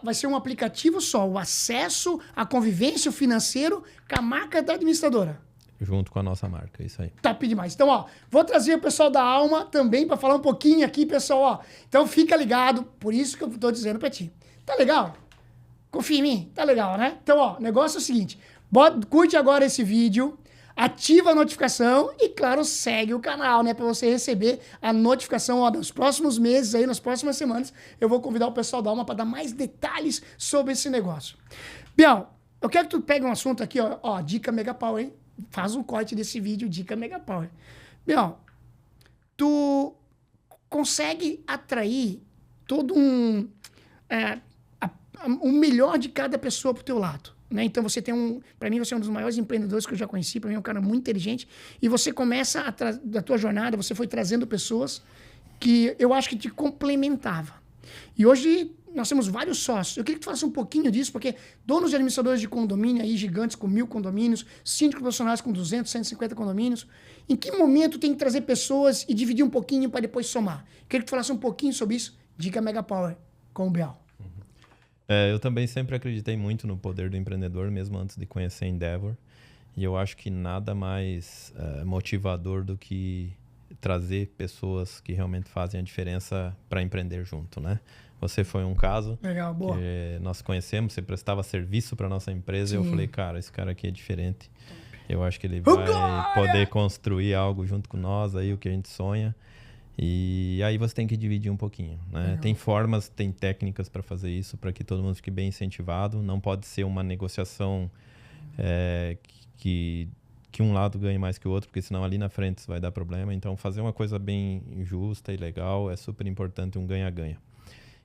vai ser um aplicativo só, o acesso à convivência financeiro com a marca da administradora. Junto com a nossa marca, isso aí. Top demais. Então, vou trazer o pessoal da Alma também para falar um pouquinho aqui, pessoal, Então, fica ligado, por isso que eu tô dizendo para ti. Tá legal? Confia em mim? Tá legal, né? Então, o negócio é o seguinte, curte agora esse vídeo, ativa a notificação e, claro, segue o canal, né? Para você receber a notificação dos próximos meses, aí, nas próximas semanas. Eu vou convidar o pessoal da Alma para dar mais detalhes sobre esse negócio. Biel, eu quero que tu pegue um assunto aqui, dica Mega Power, hein? Faz um corte desse vídeo, dica Mega Power. Biel, tu consegue atrair todo o melhor de cada pessoa pro teu lado. Né? Então, para mim, você é um dos maiores empreendedores que eu já conheci. Para mim, é um cara muito inteligente. E você começa, da tua jornada, você foi trazendo pessoas que eu acho que te complementavam. E hoje, nós temos vários sócios. Eu queria que tu falasse um pouquinho disso, porque donos de administradores de condomínio aí, gigantes com 1.000 condomínios, síndicos profissionais com 200, 150 condomínios. Em que momento tem que trazer pessoas e dividir um pouquinho para depois somar? Eu queria que tu falasse um pouquinho sobre isso. Dica Mega Power com o Biel. Eu também sempre acreditei muito no poder do empreendedor, mesmo antes de conhecer a Endeavor. E eu acho que nada mais motivador do que trazer pessoas que realmente fazem a diferença para empreender junto, né? Você foi um caso. Legal, boa. Que nós conhecemos, você prestava serviço para nossa empresa. Sim. E eu falei, cara, esse cara aqui é diferente. Eu acho que ele vai poder construir algo junto com nós, aí o que a gente sonha. E aí você tem que dividir um pouquinho, né? Tem formas, tem técnicas para fazer isso, para que todo mundo fique bem incentivado. Não pode ser uma negociação que um lado ganhe mais que o outro, porque senão ali na frente isso vai dar problema. Então, fazer uma coisa bem justa e legal é super importante, um ganha-ganha.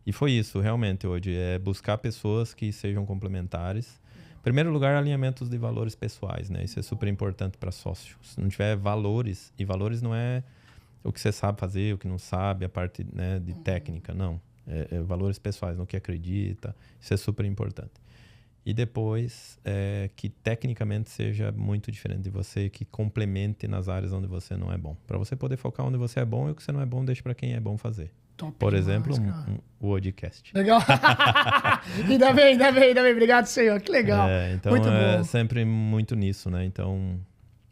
E foi isso, realmente, hoje. É buscar pessoas que sejam complementares. Em primeiro lugar, alinhamentos de valores pessoais, né? Isso é super importante para sócio. Se não tiver valores, e valores não é o que você sabe fazer, o que não sabe, a parte, né, de técnica, não. É valores pessoais, no que acredita, isso é super importante. E depois, que tecnicamente seja muito diferente de você, que complemente nas áreas onde você não é bom. Para você poder focar onde você é bom e o que você não é bom, deixa para quem é bom fazer. Top Por demais, exemplo, um podcast. Legal. Ainda bem. Obrigado, senhor. Que legal. Então, muito bom. Sempre muito nisso, né? Então,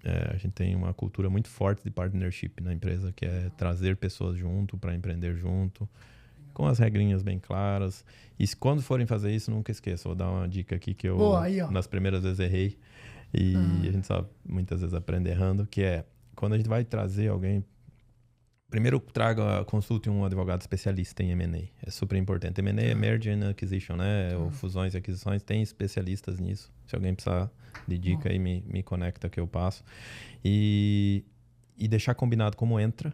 a gente tem uma cultura muito forte de partnership na empresa, que é trazer pessoas junto para empreender junto, com as regrinhas bem claras. E quando forem fazer isso, nunca esqueçam. Vou dar uma dica aqui que eu, nas primeiras vezes, errei. E a gente só muitas vezes aprende errando, que é, quando a gente vai trazer alguém, primeiro consulte um advogado especialista em M&A. É super importante. M&A é Merger and Acquisition, né? Ou fusões e aquisições. Tem especialistas nisso. Se alguém precisar de dica aí, me conecta que eu passo. E deixar combinado como entra,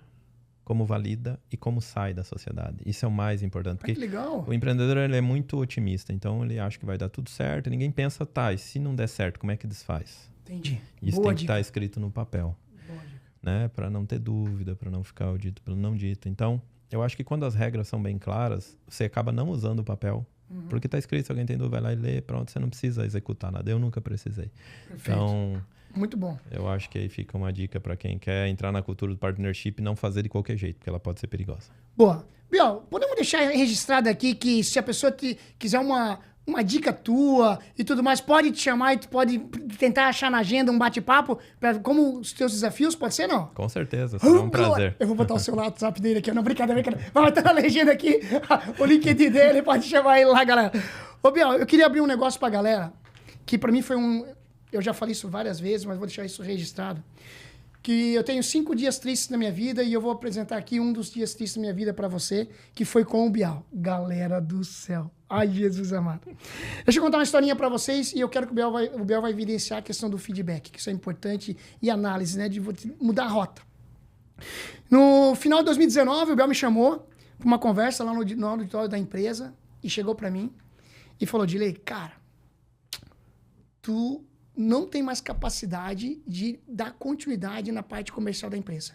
como valida e como sai da sociedade. Isso é o mais importante. Porque que legal. O empreendedor, ele é muito otimista. Então, ele acha que vai dar tudo certo. E ninguém pensa, e se não der certo, como é que desfaz? Entendi. Isso Boa tem que dica. estar escrito no papel. Boa dica. Né? Para não ter dúvida, para não ficar o dito pelo não dito. Então, eu acho que quando as regras são bem claras, você acaba não usando o papel. Porque está escrito, se alguém tem dúvida, vai lá e lê. Pronto, você não precisa executar nada. Eu nunca precisei. Perfeito. Então, muito bom. Eu acho que aí fica uma dica para quem quer entrar na cultura do partnership e não fazer de qualquer jeito, porque ela pode ser perigosa. Boa. Biel, podemos deixar registrado aqui que se a pessoa quiser uma dica tua e tudo mais, pode te chamar e tu pode tentar achar na agenda um bate-papo como os teus desafios, pode ser, não? Com certeza, será um prazer. Eu vou botar o seu WhatsApp dele aqui, não, brincadeira. Vai estar na legenda aqui, o LinkedIn dele, pode chamar ele lá, galera. Ô, Biel, eu queria abrir um negócio pra galera, que pra mim foi eu já falei isso várias vezes, mas vou deixar isso registrado. Que eu tenho 5 dias tristes na minha vida e eu vou apresentar aqui um dos dias tristes da minha vida pra você, que foi com o Bial. Galera do céu. Ai, Jesus amado. Deixa eu contar uma historinha pra vocês e eu quero que o Bial vai evidenciar a questão do feedback, que isso é importante, e análise, né, de mudar a rota. No final de 2019, o Bial me chamou pra uma conversa lá no auditório da empresa e chegou pra mim e falou, Dilei, cara, tu não tem mais capacidade de dar continuidade na parte comercial da empresa.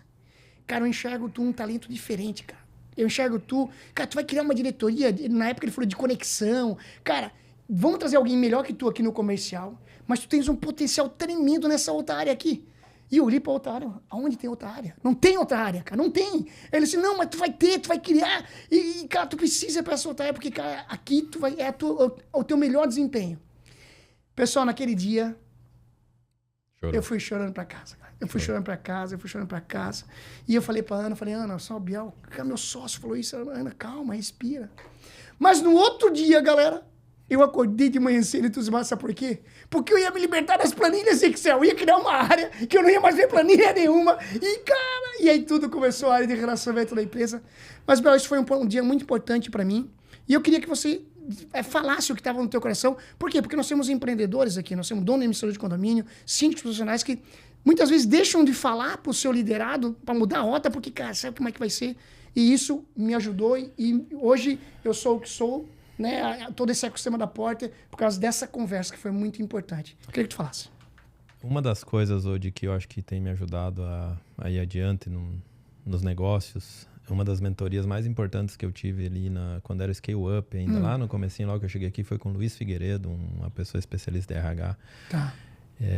Cara, eu enxergo tu um talento diferente, cara. Eu enxergo tu... Cara, tu vai criar uma diretoria, na época ele falou de conexão. Cara, vamos trazer alguém melhor que tu aqui no comercial, mas tu tens um potencial tremendo nessa outra área aqui. E eu olhei pra outra área. Aonde tem outra área? Não tem outra área, cara. Não tem. Ele disse, não, mas tu vai ter, tu vai criar. E cara, tu precisa ir pra essa outra área, porque, cara, aqui tu vai, o teu melhor desempenho. Pessoal, naquele dia... Chorou. Eu fui chorando pra casa, cara. Eu fui chorando pra casa. E eu falei pra Ana, Ana, só o Bial, meu sócio falou isso. Ana, calma, respira. Mas no outro dia, galera, eu acordei de manhã cedo entusiasmado, sabe por quê? Porque eu ia me libertar das planilhas Excel. Eu ia criar uma área que eu não ia mais ver planilha nenhuma. E, cara, e aí tudo começou a área de relacionamento da empresa. Mas, Bial, isso foi um dia muito importante pra mim. E eu queria que você... falasse o que estava no teu coração. Por quê? Porque nós temos empreendedores aqui, nós temos dono de emissora de condomínio, síndicos profissionais que muitas vezes deixam de falar para o seu liderado para mudar a rota, porque, cara, sabe como é que vai ser? E isso me ajudou e hoje eu sou o que sou, né? Todo esse ecossistema da Porter por causa dessa conversa que foi muito importante. Eu queria que tu falasse. Uma das coisas, Odi, que eu acho que tem me ajudado a ir adiante nos negócios... Uma das mentorias mais importantes que eu tive ali quando era Scale Up, ainda lá no comecinho, logo que eu cheguei aqui, foi com o Luiz Figueiredo, uma pessoa especialista em RH. Tá.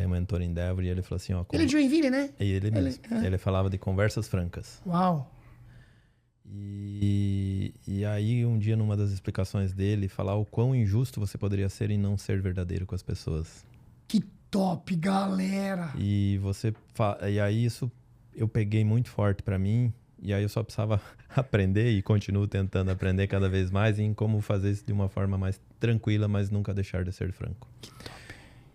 Mentor Endeavor, e ele falou assim... Ele é de Joinville, né? Ele mesmo. Ele falava de conversas francas. Uau! E aí, um dia, numa das explicações dele, falar o quão injusto você poderia ser em não ser verdadeiro com as pessoas. Que top, galera! E aí, isso eu peguei muito forte pra mim. E aí eu só precisava aprender e continuo tentando aprender cada vez mais em como fazer isso de uma forma mais tranquila, mas nunca deixar de ser franco. Que top.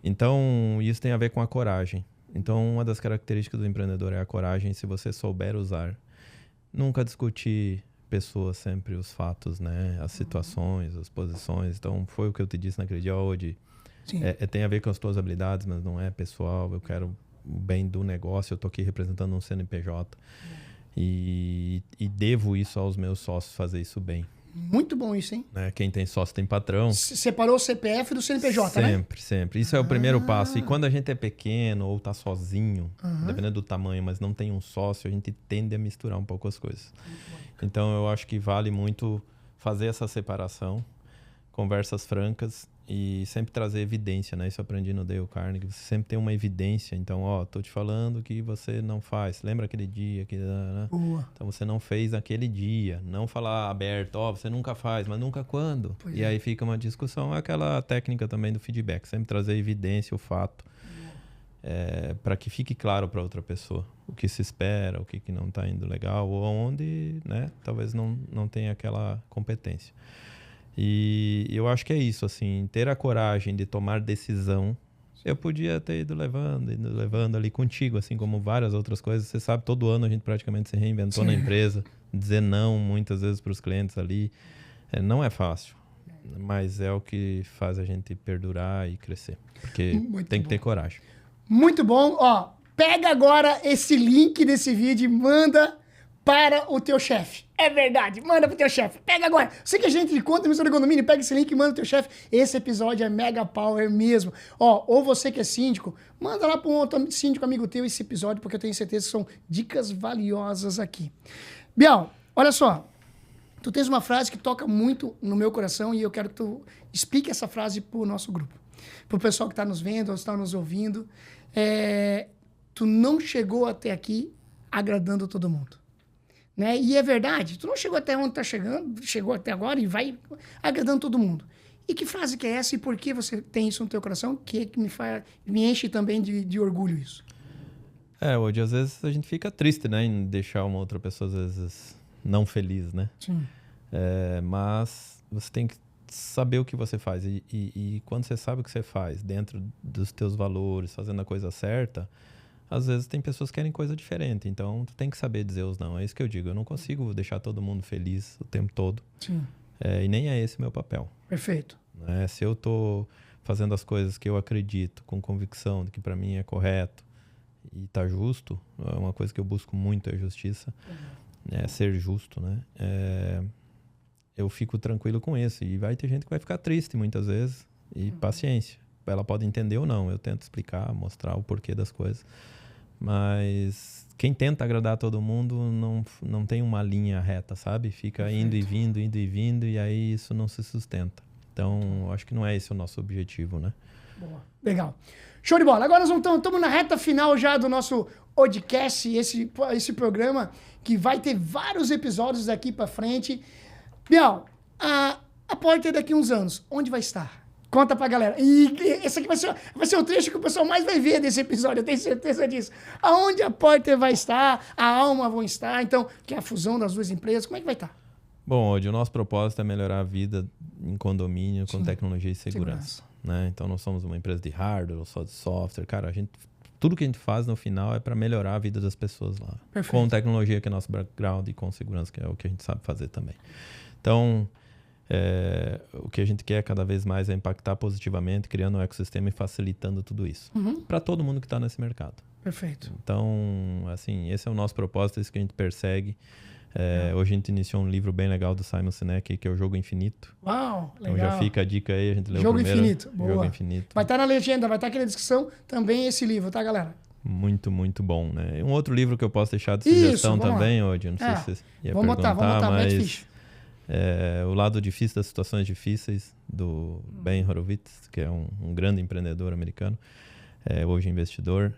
Então, isso tem a ver com a coragem. Então, uma das características do empreendedor é a coragem, se você souber usar. Nunca discutir pessoas, sempre os fatos, né? As situações, as posições. Então, foi o que eu te disse naquele dia, hoje. Tem a ver com as tuas habilidades, mas não é pessoal. Eu quero o bem do negócio, eu estou aqui representando um CNPJ. E devo isso aos meus sócios, fazer isso bem. Muito bom isso, hein? Quem tem sócio tem patrão. Separou o CPF do CNPJ, né? Sempre. Isso é o primeiro passo. E quando a gente é pequeno ou tá sozinho, dependendo do tamanho, mas não tem um sócio, a gente tende a misturar um pouco as coisas. Então, eu acho que vale muito fazer essa separação, conversas francas e sempre trazer evidência, né? Isso eu aprendi no Dale Carnegie. Você sempre tem uma evidência. Então, tô te falando que você não faz. Lembra aquele dia? Então, você não fez naquele dia. Não falar aberto. Você nunca faz, mas nunca quando? E aí fica uma discussão. É aquela técnica também do feedback. Sempre trazer evidência, o fato. Para que fique claro para outra pessoa o que se espera, o que não está indo legal. Ou onde, né? Talvez não tenha aquela competência. E eu acho que é isso, assim, ter a coragem de tomar decisão. Eu podia ter ido levando ali contigo, assim como várias outras coisas. Você sabe, todo ano a gente praticamente se reinventou na empresa. Dizer não muitas vezes para os clientes ali. Não é fácil, mas é o que faz a gente perdurar e crescer. Porque tem que ter coragem. Muito bom. Pega agora esse link desse vídeo e manda para o teu chefe. É verdade, manda pro teu chefe. Pega agora. Você que é gente de conta, emissora de condomínio, pega esse link e manda pro teu chefe. Esse episódio é mega power mesmo. Ou você que é síndico, manda lá para um outro síndico amigo teu esse episódio, porque eu tenho certeza que são dicas valiosas aqui. Bial, olha só. Tu tens uma frase que toca muito no meu coração e eu quero que tu explique essa frase pro nosso grupo. Pro pessoal que está nos vendo ou está nos ouvindo. Tu não chegou até aqui agradando todo mundo. Né? E é verdade, tu não chegou até onde tá chegando, chegou até agora e vai agradando todo mundo. E que frase que é essa e por que você tem isso no teu coração? Que me enche também de orgulho isso. Hoje às vezes a gente fica triste, né, em deixar uma outra pessoa às vezes não feliz, né? Sim. Mas você tem que saber o que você faz e quando você sabe o que você faz dentro dos teus valores, fazendo a coisa certa, às vezes tem pessoas que querem coisa diferente, então tu tem que saber dizer os não. É isso que eu digo, eu não consigo deixar todo mundo feliz o tempo todo. Sim. E nem é esse o meu papel. Perfeito. Né? Se eu tô fazendo as coisas que eu acredito, com convicção de que para mim é correto e tá justo, é uma coisa que eu busco muito, é justiça, ser justo, né? Eu fico tranquilo com isso. E vai ter gente que vai ficar triste muitas vezes. E paciência. Ela pode entender ou não. Eu tento explicar, mostrar o porquê das coisas. Mas quem tenta agradar todo mundo não tem uma linha reta, sabe? Fica indo e vindo, indo e vindo. E aí isso não se sustenta. Então, acho que não é esse o nosso objetivo, né? Boa. Legal. Show de bola. Agora nós estamos na reta final já do nosso podcast, esse programa que vai ter vários episódios daqui para frente. Bial, a Porter daqui a uns anos, onde vai estar? Conta pra galera. E esse aqui vai ser o trecho que o pessoal mais vai ver desse episódio, eu tenho certeza disso. Aonde a Porter vai estar, a Alma vão estar, então, que é a fusão das duas empresas, como é que vai estar? Bom, hoje o nosso propósito é melhorar a vida em condomínio com tecnologia e segurança. Né? Então, nós somos uma empresa de hardware ou só de software. Cara, tudo que a gente faz no final é para melhorar a vida das pessoas lá. Perfeito. Com tecnologia, que é nosso background, e com segurança, que é o que a gente sabe fazer também. Então, o que a gente quer cada vez mais é impactar positivamente, criando um ecossistema e facilitando tudo isso. Para todo mundo que está nesse mercado. Perfeito. Então, assim, esse é o nosso propósito, é isso que a gente persegue. Hoje a gente iniciou um livro bem legal do Simon Sinek, que é o Jogo Infinito. Uau, legal. Então já fica a dica aí, a gente leu Jogo o primeiro. Infinito, boa. Jogo Infinito. Vai estar na legenda, vai estar aqui na descrição também esse livro, tá, galera? Muito, muito bom, né? Um outro livro que eu posso deixar de sugestão também, hoje, não sei se você ia vamos botar, mas O Lado Difícil das Situações Difíceis, do Ben Horowitz, que é um grande empreendedor americano. Hoje investidor.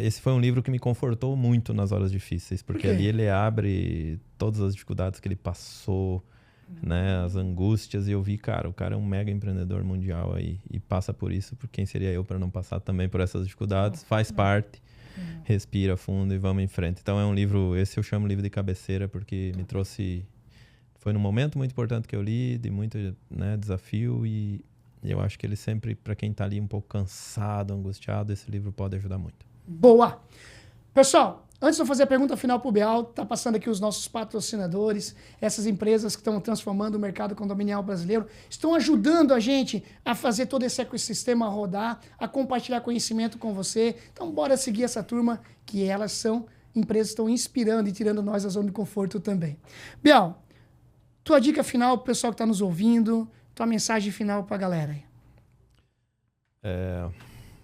Esse foi um livro que me confortou muito nas horas difíceis, porque ali ele abre todas as dificuldades que ele passou, né, as angústias, e eu vi, cara, o cara é um mega empreendedor mundial aí e passa por isso, por quem seria eu para não passar também por essas dificuldades? Faz parte, respira fundo e vamos em frente. Então é um livro, esse eu chamo livro de cabeceira, porque me trouxe, foi num momento muito importante que eu li, de muito, né, desafio, e eu acho que ele sempre, para quem está ali um pouco cansado, angustiado, esse livro pode ajudar muito. Boa! Pessoal, antes de eu fazer a pergunta final para o Bial, tá passando aqui os nossos patrocinadores, essas empresas que estão transformando o mercado condominial brasileiro, estão ajudando a gente a fazer todo esse ecossistema rodar, a compartilhar conhecimento com você. Então, bora seguir essa turma, que elas são empresas que estão inspirando e tirando nós da zona de conforto também. Bial, tua dica final para o pessoal que está nos ouvindo, tua mensagem final para a galera aí.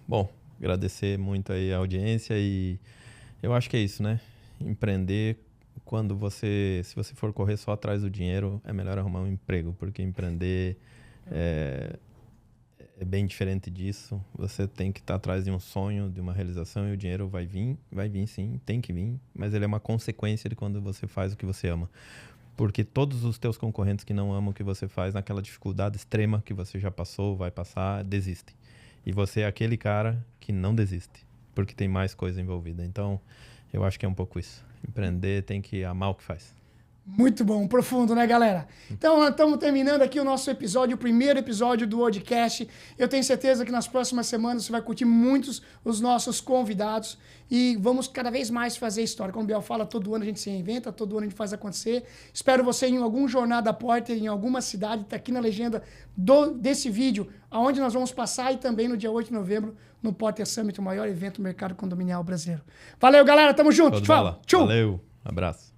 Bom, agradecer muito aí a audiência, e eu acho que é isso, né? Empreender, se você for correr só atrás do dinheiro, é melhor arrumar um emprego, porque empreender é bem diferente disso. Você tem que estar atrás de um sonho, de uma realização, e o dinheiro vai vir sim, tem que vir, mas ele é uma consequência de quando você faz o que você ama. Porque todos os teus concorrentes que não amam o que você faz, naquela dificuldade extrema que você já passou, vai passar, desistem. E você é aquele cara que não desiste, porque tem mais coisa envolvida. Então, eu acho que é um pouco isso. Empreender tem que amar o que faz. Muito bom, profundo, né, galera? Então, estamos terminando aqui o nosso episódio, o primeiro episódio do podcast. Eu tenho certeza que nas próximas semanas você vai curtir muitos os nossos convidados e vamos cada vez mais fazer história. Como o Biel fala, todo ano a gente se reinventa, todo ano a gente faz acontecer. Espero você em algum Jornada Porter, em alguma cidade, tá aqui na legenda desse vídeo, aonde nós vamos passar, e também no dia 8 de novembro, no Porter Summit, o maior evento do mercado condominial brasileiro. Valeu, galera, tamo junto. Tchau. Valeu, abraço.